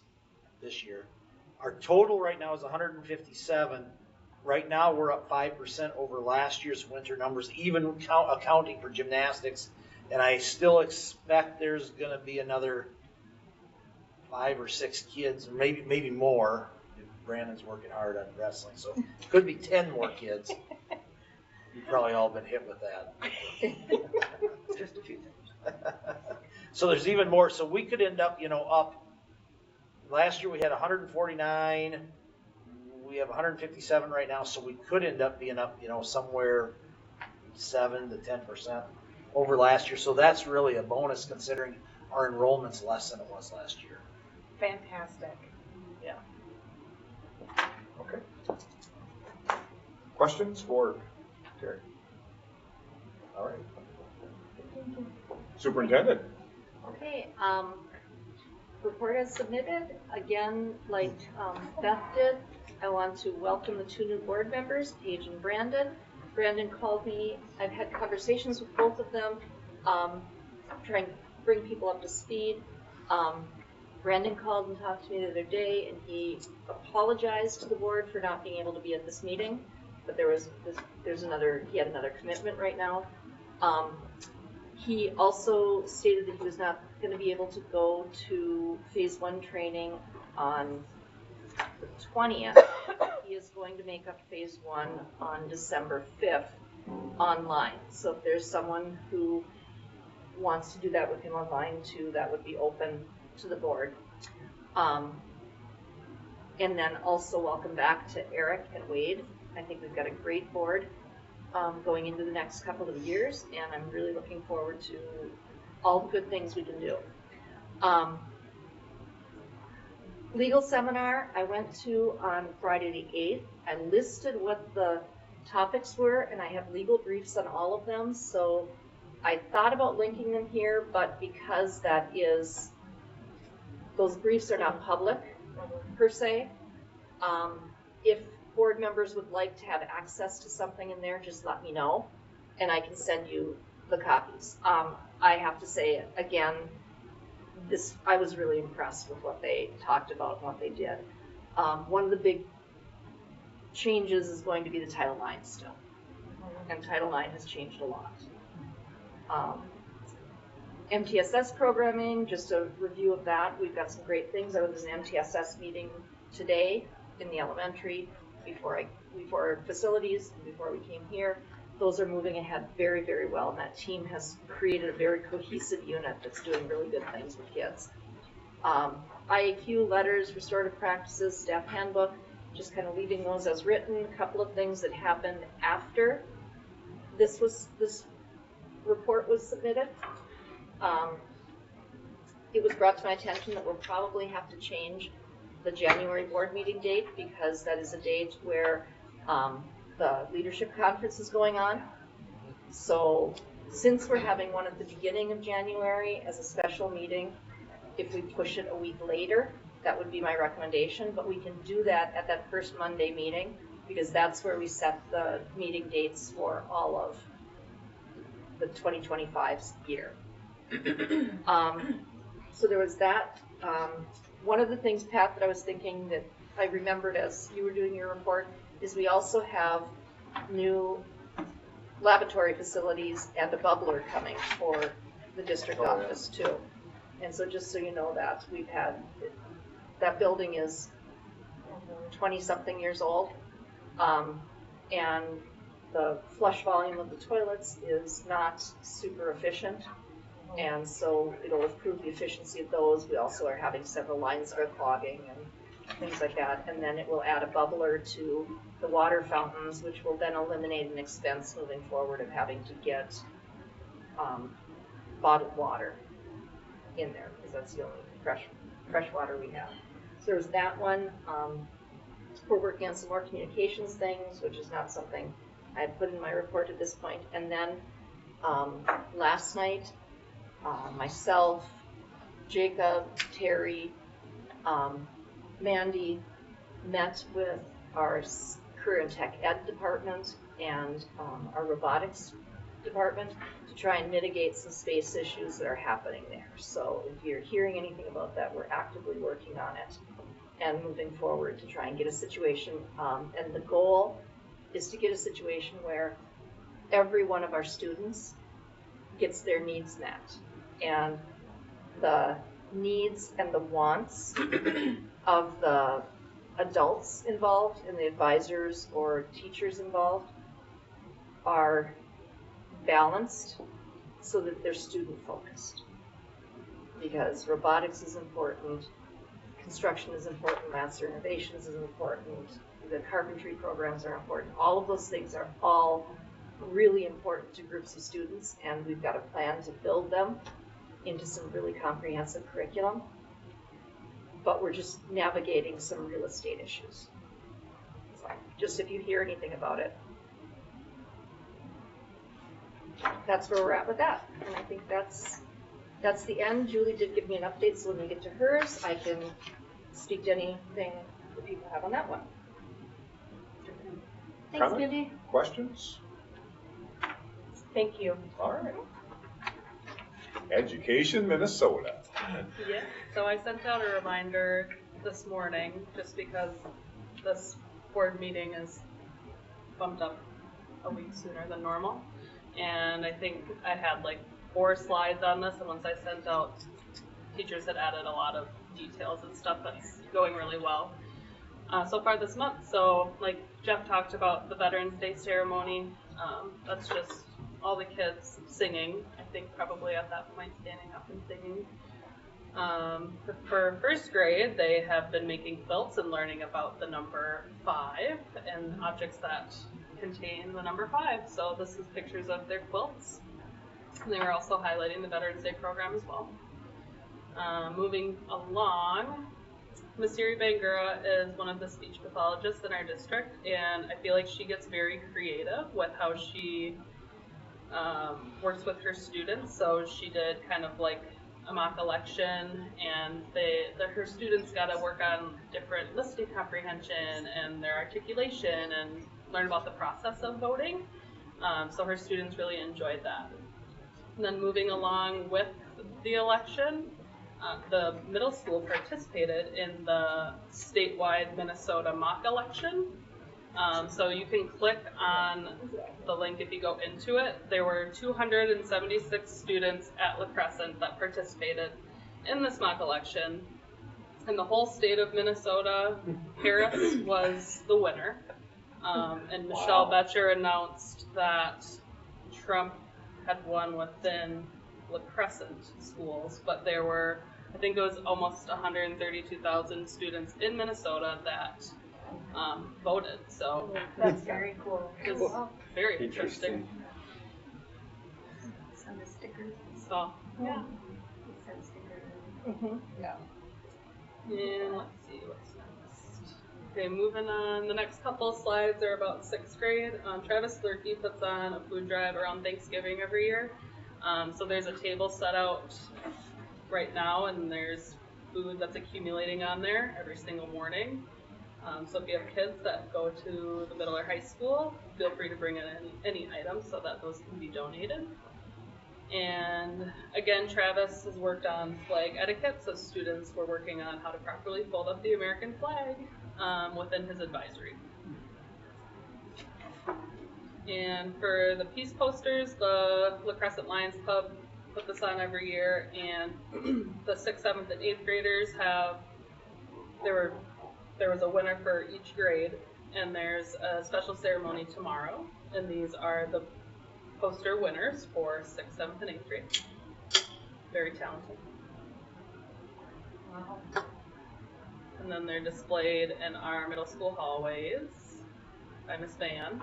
this year, our total right now is 157. Right now, we're up 5% over last year's winter numbers, even accounting for gymnastics. And I still expect there's going to be another 5 or 6 kids, maybe more. Brandon's working hard on wrestling, so it could be 10 more kids. You've probably all been hit with that. Just a few times. So there's even more. So we could end up, up. Last year we had 149. We have 157 right now, so we could end up being up, somewhere 7 to 10% over last year. So that's really a bonus considering our enrollment's less than it was last year. Fantastic. Yeah. Okay. Questions for Terry? All right. Superintendent. Okay, report as submitted. Again, like Beth did, I want to welcome the 2 new board members, Paige and Brandon. Brandon called me. I've had conversations with both of them, trying to bring people up to speed. Brandon called and talked to me the other day, and he apologized to the board for not being able to be at this meeting, but he had another commitment right now. He also stated that he was not going to be able to go to phase 1 training on the 20th. He is going to make up phase 1 on December 5th online. So if there's someone who wants to do that with him online too, that would be open to the board. And then also welcome back to Eric and Wade. I think we've got a great board going into the next couple of years, and I'm really looking forward to all the good things we can do. Legal seminar I went to on Friday the 8th. I listed what the topics were, and I have legal briefs on all of them, so I thought about linking them here, but because those briefs are not public per se, if board members would like to have access to something in there, just let me know, and I can send you the copies. I have to say, again, I was really impressed with what they talked about and what they did. One of the big changes is going to be the Title IX still, and Title IX has changed a lot. MTSS programming, just a review of that. We've got some great things. I was in an MTSS meeting today in the elementary before facilities, before we came here. Those are moving ahead very, very well, and that team has created a very cohesive unit that's doing really good things with kids. IAQ, letters, restorative practices, staff handbook, just kind of leaving those as written. A couple of things that happened after this report was submitted. It was brought to my attention that we'll probably have to change the January board meeting date because that is a date where the leadership conference is going on. So since we're having one at the beginning of January as a special meeting, if we push it a week later, that would be my recommendation, but we can do that at that first Monday meeting because that's where we set the meeting dates for all of the 2025 year. So there was that. One of the things, Pat, that I was thinking that I remembered as you were doing your report is we also have new laboratory facilities and a bubbler coming for the district office too. And so just so you know that, we've had, that building is 20-something years old. And the flush volume of the toilets is not super efficient. And so it'll improve the efficiency of those. We also are having several lines that are clogging and things like that. And then it will add a bubbler to the water fountains, which will then eliminate an expense moving forward of having to get bottled water in there, because that's the only fresh water we have. So there's that one. We're working on some more communications things, which is not something I had put in my report at this point. And then last night, myself, Jacob, Terry, Mandy met with our career and tech ed department and our robotics department to try and mitigate some space issues that are happening there. So if you're hearing anything about that, we're actively working on it and moving forward to try and get a situation. And the goal is to get a situation where every one of our students gets their needs met. And the needs and the wants of the adults involved and the advisors or teachers involved are balanced so that they're student focused. Because robotics is important, construction is important, master innovations is important, the carpentry programs are important. All of those things are all really important to groups of students, and we've got a plan to build them into some really comprehensive curriculum. But we're just navigating some real estate issues. So just if you hear anything about it, that's where we're at with that. And I think that's the end. Julie did give me an update, so when we get to hers, I can speak to anything that people have on that one. Thanks, Comment? Mindy. Questions? Thank you. All right. Education Minnesota. Yeah, so I sent out a reminder this morning, just because this board meeting is bumped up a week sooner than normal. And I think I had like 4 slides on this, and once I sent out, teachers had added a lot of details and stuff that's going really well so far this month. So like Jeff talked about the Veterans Day ceremony, that's just all the kids singing. I think probably at that point standing up and singing. For first grade, they have been making quilts and learning about the number 5 and objects that contain the number 5. So this is pictures of their quilts. And they were also highlighting the Veterans Day program as well. Moving along, Masiri Bangura is one of the speech pathologists in our district, and I feel like she gets very creative with how she works with her students. So she did kind of like a mock election, and her students got to work on different listening comprehension and their articulation and learn about the process of voting. So her students really enjoyed that. And then moving along with the election, the middle school participated in the statewide Minnesota mock election. So you can click on the link if you go into it. There were 276 students at La Crescent that participated in this mock election. In the whole state of Minnesota, Harris was the winner. And Michelle Betcher announced that Trump had won within La Crescent schools, but there were, I think it was almost 132,000 students in Minnesota that voted. So That's very cool. It was very interesting. Send the stickers. So yeah. Send stickers. Mm-hmm. Yeah. And let's see what's next. Okay, moving on. The next couple slides are about 6th grade. Travis Lurkey puts on a food drive around Thanksgiving every year. So there's a table set out right now, and there's food that's accumulating on there every single morning. So if you have kids that go to the middle or high school, feel free to bring in any items so that those can be donated. And again, Travis has worked on flag etiquette, so students were working on how to properly fold up the American flag within his advisory. And for the peace posters, the La Crescent Lions Club put this on every year, and the 6th, 7th, and 8th graders there were there was a winner for each grade, and there's a special ceremony tomorrow, and these are the poster winners for 6th, 7th, and 8th grade. Very talented. Wow. And then they're displayed in our middle school hallways by Miss Van.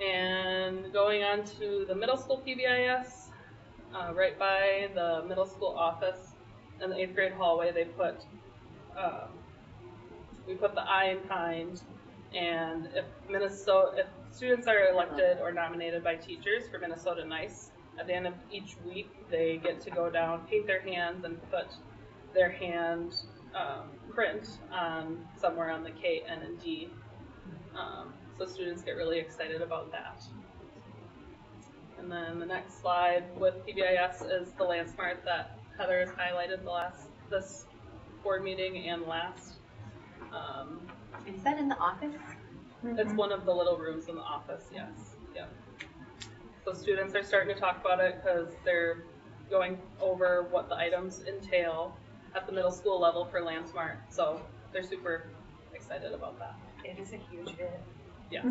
And going on to the middle school PBIS, right by the middle school office in the 8th grade hallway, they put, we put the I in kind, and if students are elected or nominated by teachers for Minnesota Nice, at the end of each week, they get to go down, paint their hands, and put their hand print on somewhere on the K, N, and D. So students get really excited about that. And then the next slide with PBIS is the LandSmart that Heather has highlighted this board meeting and last. Is that in the office? It's one of the little rooms in the office, yes. Yep. So students are starting to talk about it because they're going over what the items entail at the middle school level for LandSmart. So they're super excited about that. It is a huge hit. Yeah.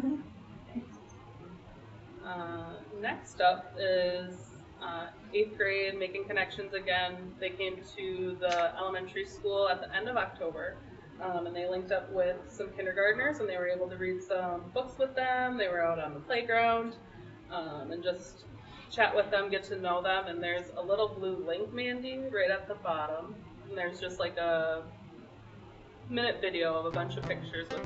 Next up is 8th grade making connections again. They came to the elementary school at the end of October, and they linked up with some kindergartners, and they were able to read some books with them. They were out on the playground and just chat with them, get to know them. And there's a little blue link, Mandy, right at the bottom. And there's just like a minute video of a bunch of pictures with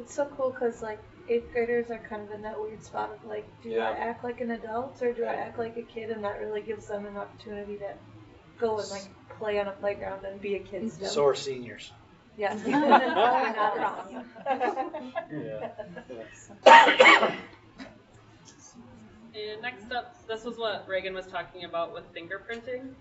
It's so cool because like 8th graders are kind of in that weird spot of like, do I act like an adult or do I act like a kid? And that really gives them an opportunity to go and like play on a playground and be a kid still. So are seniors. Yes. You're not wrong. And next up, this was what Reagan was talking about with fingerprinting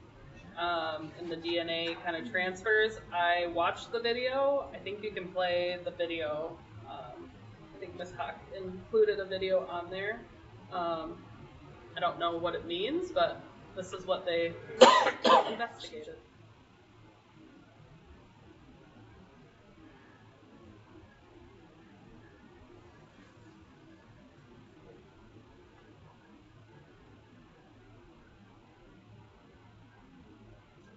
and the DNA kind of transfers. I watched the video. I think you can play the video. I think Ms. Hawk included a video on there. I don't know what it means, but this is what they investigated.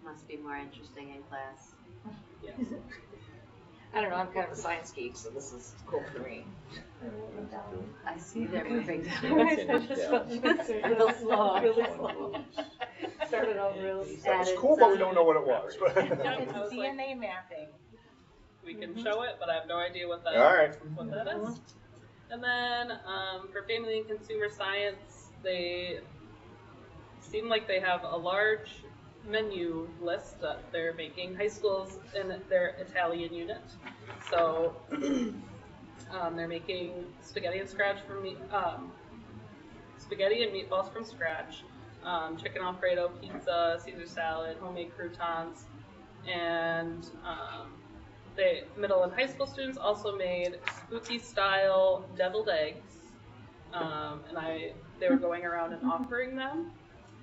Must be more interesting in class. Yes. I don't know, I'm kind of a science geek, so this is cool for me. I see they're moving down. Real slow. Really slow. Started out real slow. It's cool, but we don't know what it was. It's DNA mapping. We can show it, but I have no idea what that, All right. what that is. And then for family and consumer science, they seem like they have a large menu list that they're making. High schools in their Italian unit. So they're making spaghetti and meatballs from scratch, chicken Alfredo pizza, Caesar salad, homemade croutons, and middle and high school students also made spooky style deviled eggs, and they were going around and offering them,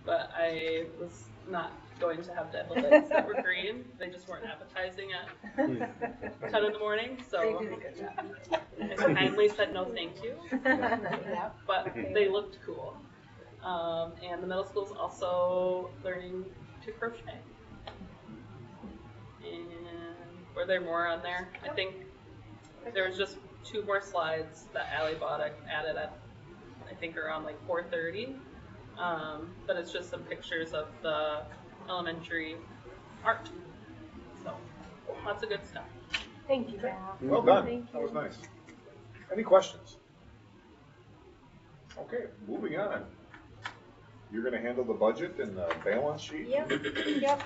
but I was not going to have deviled eggs that were green. They just weren't appetizing at 10 in the morning, so They did a good job. I kindly said no thank you, but they looked cool. And the middle school's also learning to crochet. And were there more on there? I think there was just 2 more slides that Allie Boddick added at, I think around like 4:30. But it's just some pictures of the elementary art. So lots of good stuff. Thank you, Val. Well done. Thank That was you. nice. Any questions? Okay, moving on. You're gonna handle the budget and the balance sheet? Yep, yep.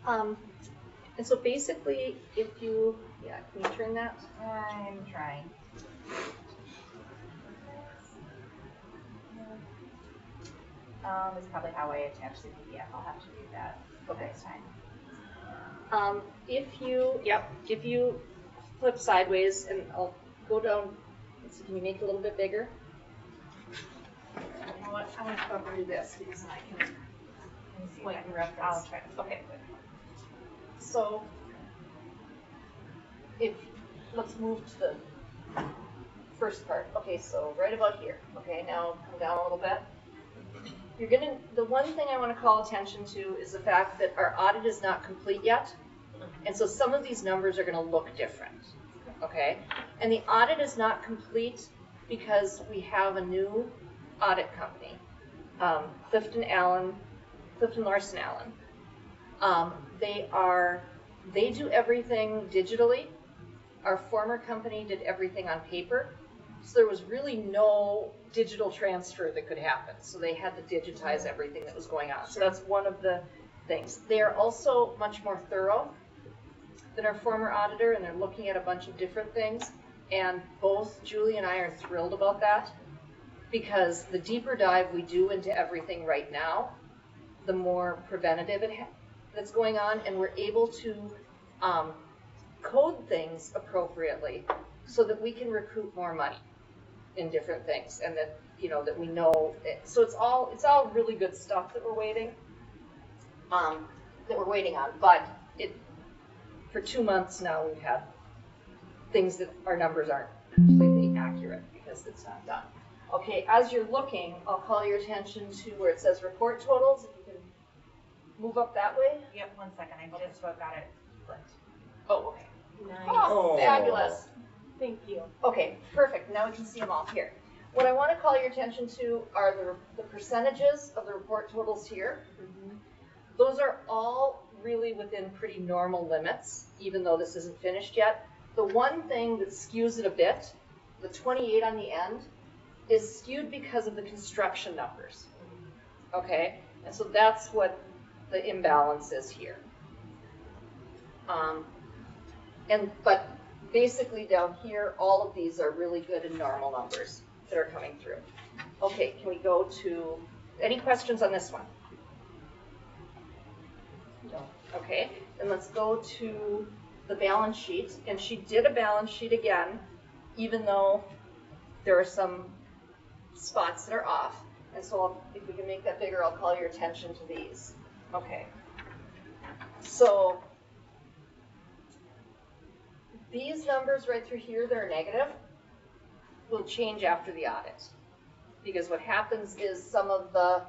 And so basically, if you, yeah, can you turn that? I'm trying. It's probably how I attach the PDF. I'll have to do that next time. If you flip sideways, and I'll go down, let's see, can you make it a little bit bigger? I want to cover this because I can point and reference. I'll try to. Okay. So, let's move to the first part. Okay, so right about here. Okay, now come down a little bit. The one thing I want to call attention to is the fact that our audit is not complete yet. And so some of these numbers are going to look different. Okay? And the audit is not complete because we have a new audit company, Clifton Larson Allen. They do everything digitally. Our former company did everything on paper. So there was really no digital transfer that could happen. So they had to digitize everything that was going on. So that's one of the things. They are also much more thorough than our former auditor, and they're looking at a bunch of different things. And both Julie and I are thrilled about that, because the deeper dive we do into everything right now, the more preventative that's going on, and we're able to code things appropriately so that we can recoup more money in different things, and that that we know it. So it's all really good stuff that we're waiting on. But for 2 months now we've had things that our numbers aren't completely accurate because it's not done. Okay, as you're looking, I'll call your attention to where it says report totals. If you can move up that way. Yep, 1 second. I just about got it flipped. Oh, okay. Nice. Oh, fabulous. Thank you. Okay, perfect. Now we can see them all here. What I want to call your attention to are the percentages of the report totals here. Those are all really within pretty normal limits, even though this isn't finished yet. The one thing that skews it a bit, the 28 on the end, is skewed because of the construction numbers. Okay? And so that's what the imbalance is here. But basically down here, all of these are really good and normal numbers that are coming through. Okay, can we go to, any questions on this one? No. Okay, then let's go to the balance sheet. And she did a balance sheet again, even though there are some spots that are off. And so if we can make that bigger, I'll call your attention to these. Okay. So these numbers right through here that are negative will change after the audit. Because what happens is some of the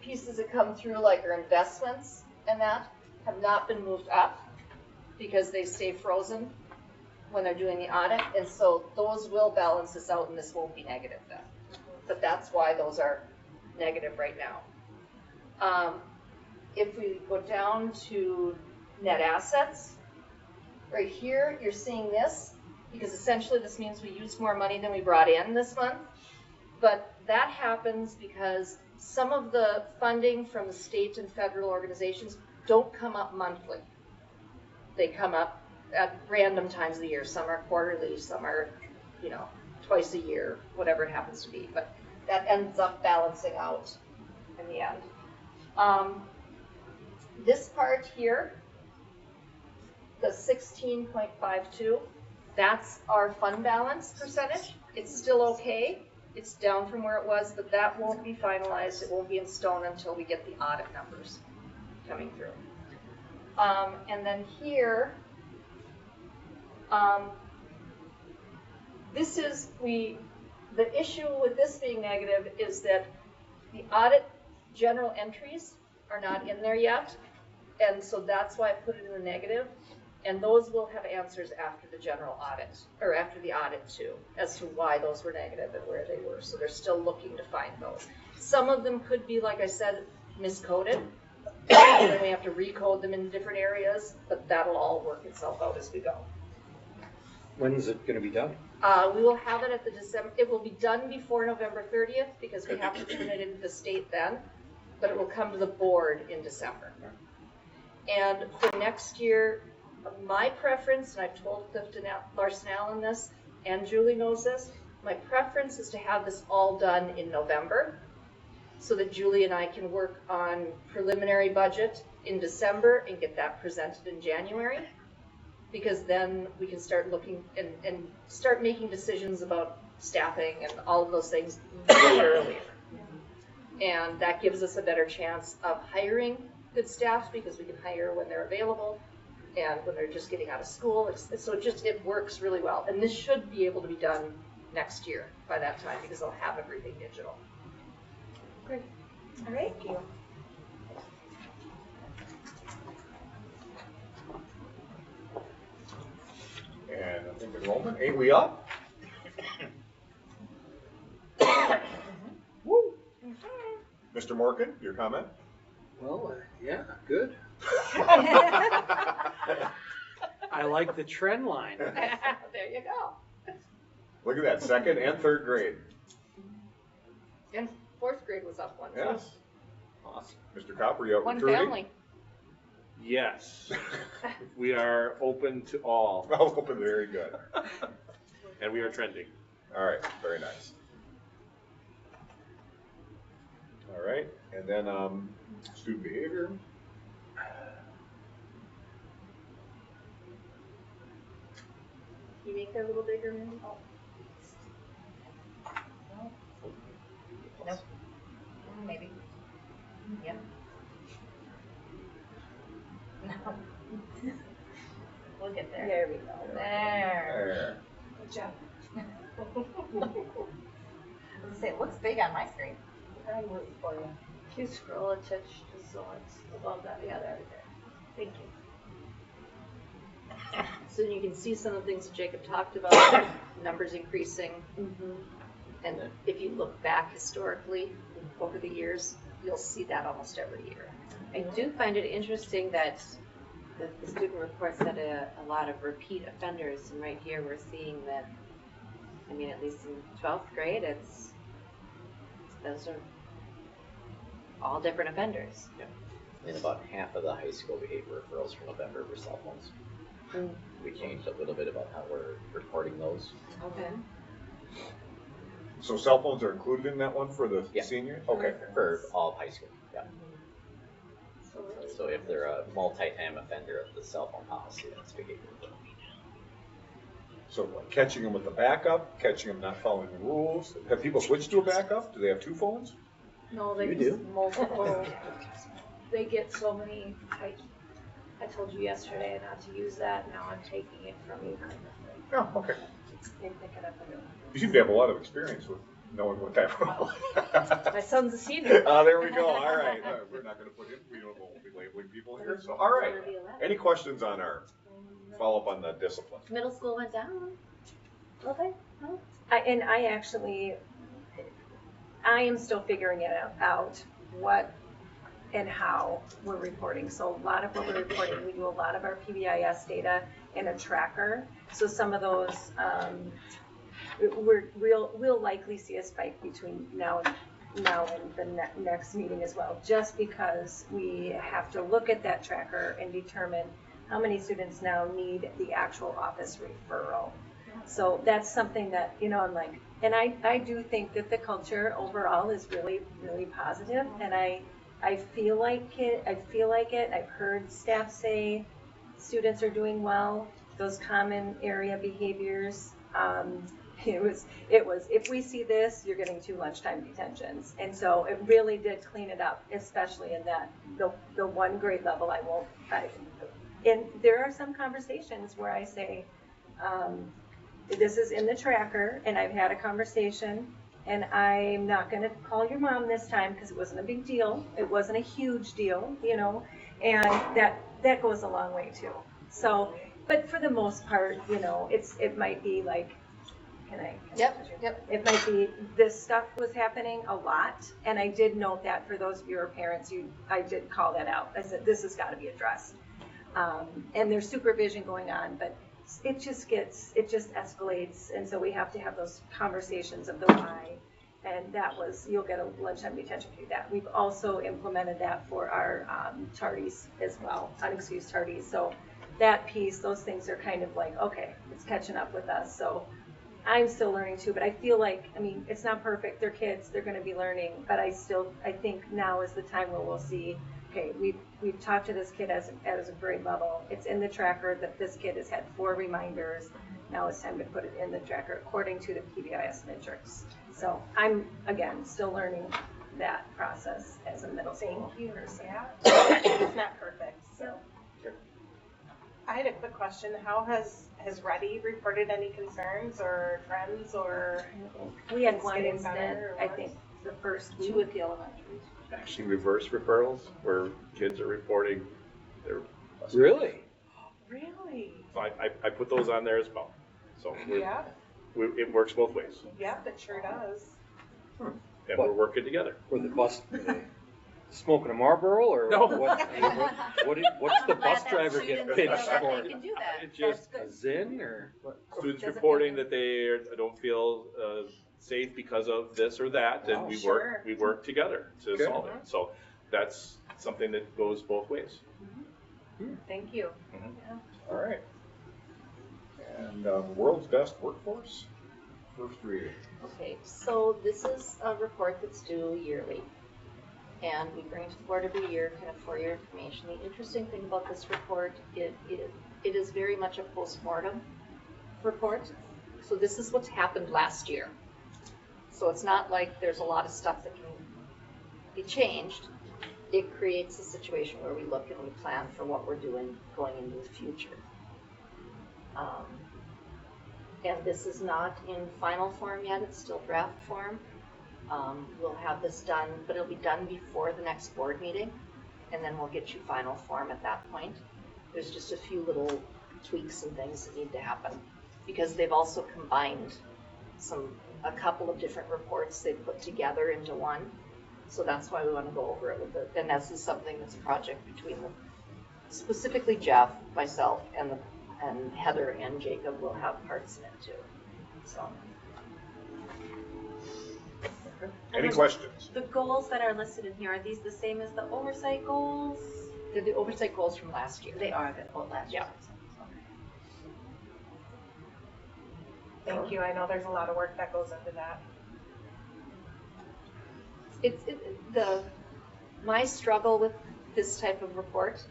pieces that come through, like our investments and that, have not been moved up because they stay frozen when they're doing the audit. And so those will balance this out, and this won't be negative then. But that's why those are negative right now. If we go down to net assets, right here, you're seeing this, because essentially this means we used more money than we brought in this month. But that happens because some of the funding from the state and federal organizations don't come up monthly. They come up at random times of the year. Some are quarterly, some are, twice a year, whatever it happens to be. But that ends up balancing out in the end. This part here, the 16.52, that's our fund balance percentage. It's still okay. It's down from where it was, but that won't be finalized. It won't be in stone until we get the audit numbers coming through. And then here, this is, the issue with this being negative is that the audit general entries are not in there yet. And so that's why I put it in the negative. And those will have answers after the general audit, or after the audit too, as to why those were negative and where they were. So they're still looking to find those. Some of them could be, like I said, miscoded. Then we have to recode them in different areas, but that'll all work itself out as we go. When's it gonna be done? We will have it at the December, it will be done before November 30th because we have to turn it into the state then, but it will come to the board in December. And for next year, my preference, and I've told Clifton Larson Allen this, and Julie knows this, my preference is to have this all done in November so that Julie and I can work on preliminary budget in December and get that presented in January. Because then we can start looking and start making decisions about staffing and all of those things very early. And that gives us a better chance of hiring good staff because we can hire when they're available and when they're just getting out of school. So it works really well. And this should be able to be done next year by that time because they'll have everything digital. Great. All right. Thank you. And I think enrollment, ain't we up? Woo. Mr. Morgan, your comment? Well, yeah, good. I like the trend line. There you go. Look at that, second and third grade. And fourth grade was up one. Yes. Awesome. Mr. Copper, you up One recruiting? family. Yes, we are open to all. Open, very good. And we are trending. All right, very nice. All right, and then student behavior. Can you make that a little bigger, Mindy? Oh. Nope. Maybe. Yep. No. We'll get there. There we go. There. Good job. I was gonna say, it looks big on my screen. I'm rooting for you. If you scroll a touch just so it's above that, yeah, there we go. Thank you. So you can see some of the things that Jacob talked about, numbers increasing. And if you look back historically over the years, you'll see that almost every year. I do find it interesting that the student report said a lot of repeat offenders, and right here we're seeing that, I mean, at least in 12th grade, those are all different offenders. Yeah. And about half of the high school behavior referrals from November were cell phones. We changed a little bit about how we're reporting those. Okay. So cell phones are included in that one for the seniors? Okay. For all of high school, yeah. So if they're a multi-time offender of the cell phone policy, that's behavior. So like catching them with the backup, catching them not following the rules. Have people switched to a backup? Do they have two phones? No, they You use do? multiple. They get so many, I told you yesterday not to use that, now I'm taking it from you kind of thing. Oh, okay. They pick it up and go. You seem to have a lot of experience with knowing what that role. My son's a senior. There we go. All right. We're not going to put in, we won't be labeling people here. So, all right. Any questions on our follow up on the discipline? Middle school went down. Okay. I am still figuring it out, what and how we're reporting. So a lot of what we're reporting, we do a lot of our PBIS data in a tracker. So some of those, we'll likely see a spike between now and the next meeting as well, just because we have to look at that tracker and determine how many students now need the actual office referral. So that's something that, I'm like, and I do think that the culture overall is really, really positive, and I feel like it. I've heard staff say students are doing well. Those common area behaviors. It was. If we see this, you're getting 2 lunchtime detentions, and so it really did clean it up, especially in that the 1 grade level. And there are some conversations where I say, this is in the tracker, and I've had a conversation, and I'm not gonna call your mom this time, because it wasn't a big deal, it wasn't a huge deal, you know, and that goes a long way too. So, but for the most part, you know, it might be like, can I? Yep. It might be, this stuff was happening a lot, and I did note that for those of your parents, I did call that out. I said, this has gotta be addressed. And there's supervision going on, but it just escalates, and so we have to have those conversations of the why. And that was, you'll get a lunchtime detention fee. That we've also implemented that for our tardies as well, unexcused tardies. So that piece, those things are kind of like, okay, it's catching up with us. So I'm still learning too, but I feel like, I mean, it's not perfect. They're kids, they're going to be learning, but I think now is the time where we'll see, okay, we've talked to this kid as a grade level. It's in the tracker that this kid has had 4 reminders. Now it's time to put it in the tracker according to the PBIS metrics. So I'm, again, still learning that process as a middle school person. Yeah, it's not perfect, so. I had a quick question. How has Reddy reported any concerns or trends or? We had things one getting incident, better or I worse? think, the first week. 2 at the elementaries. Actually, reverse referrals, where kids are reporting their. Really? Really? So I put those on there as well. So Yeah, it works both ways, yeah, it sure does. and we're working together. Were they smoking a Marlboro, or No. what's the bus driver get pinched for? They can do that. It just A Zin, or what? students reporting that they don't feel safe because of this or that, and we work together to Good. solve it. So that's something that goes both ways. Thank you. All right. And world's best workforce, first reading. Okay, so this is a report that's due yearly, and we bring it to the board every year, kind of for your information. The interesting thing about this report, it is very much a postmortem report. So this is what's happened last year. So it's not like there's a lot of stuff that can be changed. It creates a situation where we look and we plan for what we're doing going into the future. And this is not in final form yet, it's still draft form. We'll have this done, but it'll be done before the next board meeting, and then we'll get you final form at that point. There's just a few little tweaks and things that need to happen, because they've also combined a couple of different reports they've put together into one. So that's why we want to go over it with it. And this is something that's a project between specifically Jeff, myself, and Heather and Jacob will have parts in it too. So. Any questions? The goals that are listed in here, are these the same as the oversight goals? They're the oversight goals from last year. They are the last year. Thank you. I know there's a lot of work that goes into that. My struggle with this type of report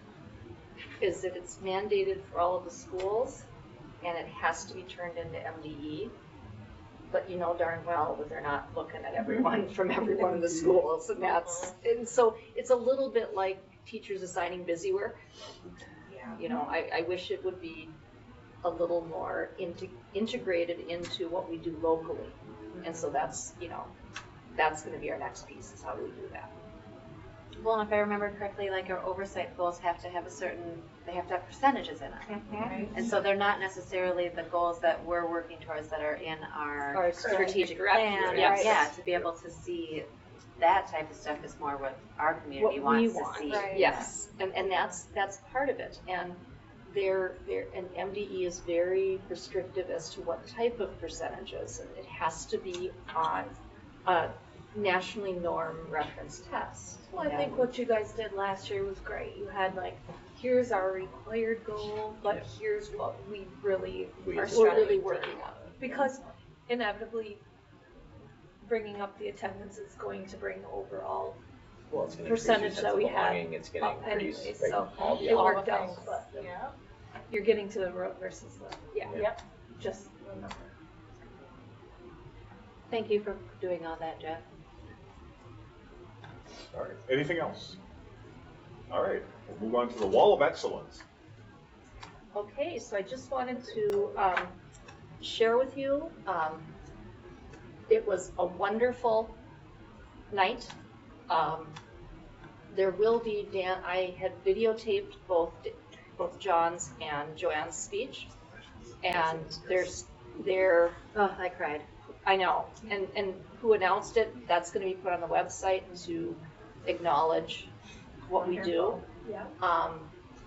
is that it's mandated for all of the schools, and it has to be turned into MDE. But you know darn well that they're not looking at everyone from every one of the schools, and so it's a little bit like teachers assigning busy work. Yeah. You know, I wish it would be a little more integrated into what we do locally, and so that's going to be our next piece, is how do we do that. Well, and if I remember correctly, like our oversight goals have to have they have to have percentages in it. Right? And so they're not necessarily the goals that we're working towards that are in our strategic plan. Yes. Yeah, to be able to see that type of stuff is more what our community wants to see. Right. Yes, and that's part of it. And and MDE is very restrictive as to what type of percentages, and it has to be on a nationally norm reference test. Well, I think what you guys did last year was great. You had here's our required goal, but here's what we really are striving working on. Because inevitably, bringing up the attendance is going to bring the overall percentage that we have up anyway. So it worked out, but you're getting to the road versus the just the number. Thank you for doing all that, Jeff. All right. Anything else? All right. We'll move on to the Wall of Excellence. Okay, so I just wanted to share with you. It was a wonderful night. There will be I had videotaped both John's and Joanne's speech, and I cried. I know, and who announced it? That's going to be put on the website to acknowledge what we do. Yeah.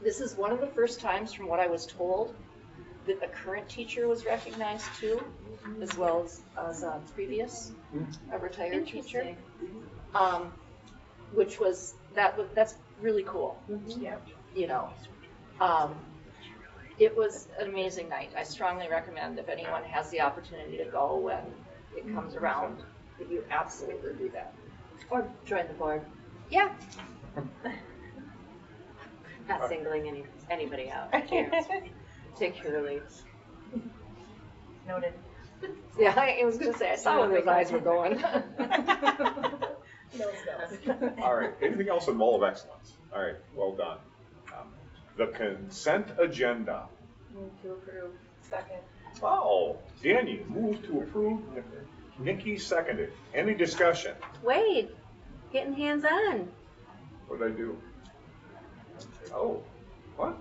This is one of the first times, from what I was told, that a current teacher was recognized too, as well as a previous, a retired teacher. Which was, that's really cool. Yeah. You know, it was an amazing night. I strongly recommend, if anyone has the opportunity to go when it comes around, that you absolutely do that. Or join the board. Yeah. Not singling anybody out. Particularly. Noted. Yeah, I was gonna say, I saw where those eyes were going. All right, anything else in Mall of Excellence? All right, well done. The consent agenda. Move to approve. Second. Oh, Danny moved to approve, Nikki seconded. Any discussion? Wade, getting hands on. What did I do? Oh, what?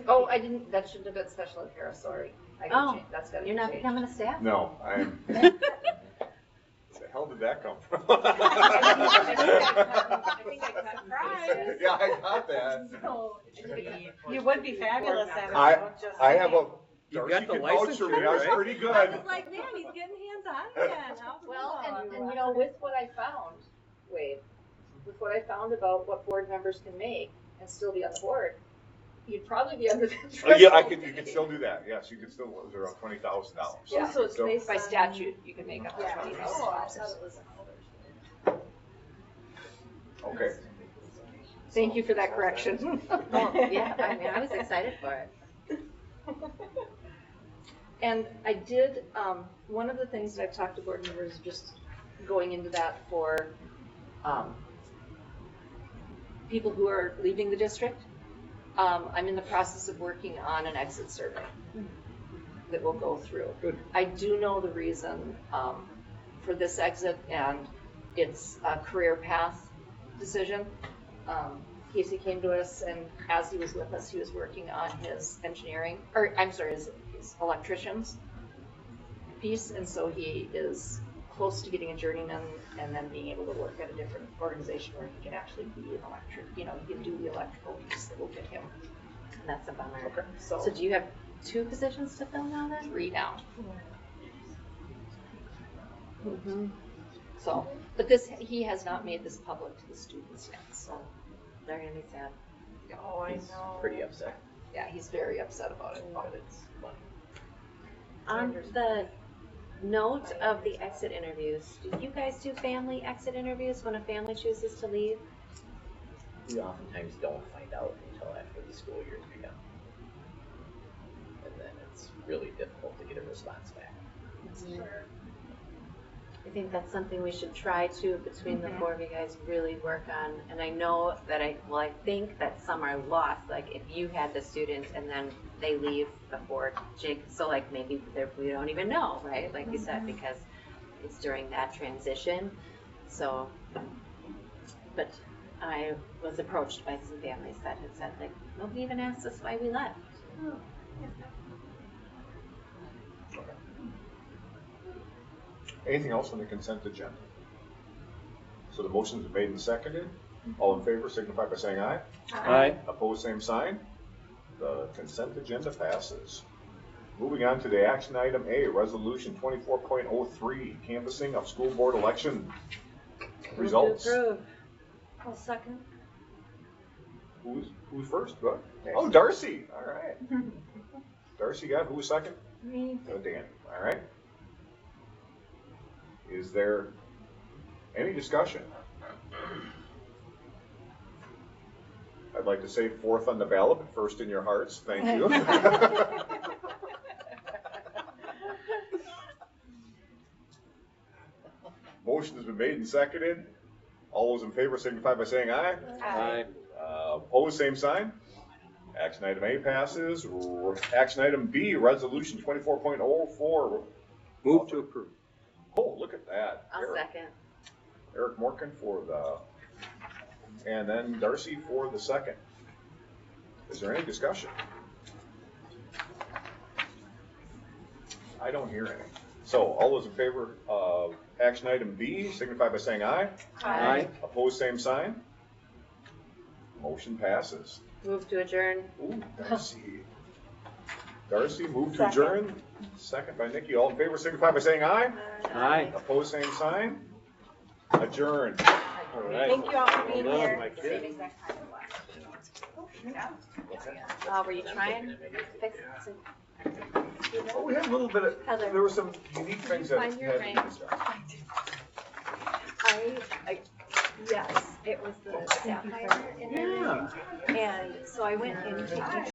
Oh, I didn't, that shouldn't have been special ed para, sorry. I gotta change, that's gotta be You're not changed. becoming a staff? No, I'm. Where the hell did that come from? I think I cut and pasted. Yeah, I got that. You would be fabulous at it. I have a. You've Darcy got the can vouch license, for me. I was right? pretty good. I was like, man, he's getting hands on again. How's it Well, going? and you know, with what I found, Wade, with what I found about what board members can make and still be on the board, you'd probably be under the threshold. Oh, yeah, you can still do that. Yes, you can still, it was around $20,000. Yeah, So it's based by on- statute, you can make up to Yeah. $20,000. Oh, I thought it was Okay. Thank you for that correction. Well, yeah, I mean, I was excited for it. And I did, one of the things that I've talked to board members, just going into that for people who are leaving the district, I'm in the process of working on an exit survey that we'll go through. Good. I do know the reason for this exit, and it's a career path decision. Casey came to us, and as he was with us, he was working on his engineering, or I'm sorry, his electrician's piece, and so he is close to getting a journeyman and then being able to work at a different organization where he can actually be an electric, you know, he can do the electrical piece that will get him. And that's a bummer. Okay. So do you have 2 positions to fill now then? 3 now. Mm-hmm. So, but he has not made this public to the students yet, so. They're gonna be sad. Oh, I He's know. pretty upset. Yeah, he's very upset about it, but it's fun. On the note of the exit interviews, do you guys do family exit interviews when a family chooses to leave? We oftentimes don't find out until after the school year's begun. And then it's really difficult to get a response back. I think that's something we should try to, between the 4 of you guys, really work on. And I know that I think that some are lost. Like if you had the student and then they leave before Jake, so like maybe we don't even know, right? Like you said, because it's during that transition. So, but I was approached by some families that had said like, nobody even asked us why we left. Oh. Anything else on the consent agenda? So the motion's been made and seconded. All in favor signify by saying aye. Aye. Opposed, same sign. The consent agenda passes. Moving on to the action item A, resolution 24.03, canvassing of school board election results. I'll second. Who's first? Go ahead. Oh, Darcy. All right. Darcy got who was second? Me. Danny. All right. Is there any discussion? I'd like to say 4th on the ballot, but first in your hearts. Thank you. Motion has been made and seconded. All those in favor signify by saying aye. Aye. Opposed, same sign. Action item A passes. Action item B, resolution 24.04. Move to approve. Oh, look at that. I'll second. Eric Morgan for the, and then Darcy for the second. Is there any discussion? I don't hear any. So all those in favor of action item B signify by saying aye. Aye. Opposed, same sign. Motion passes. Move to adjourn. Ooh, Darcy. Darcy, move to adjourn. Second by Nikki. All in favor signify by saying aye. Aye. Opposed, same sign. Adjourned. All right. Thank you all for being Well done, here. my kid. Were you trying to fix it? Well, we had a little bit of, Heather. there were some unique things that had Find to your be ring. discussed. Yes, it was the sapphire in there. Yeah. And so I went into each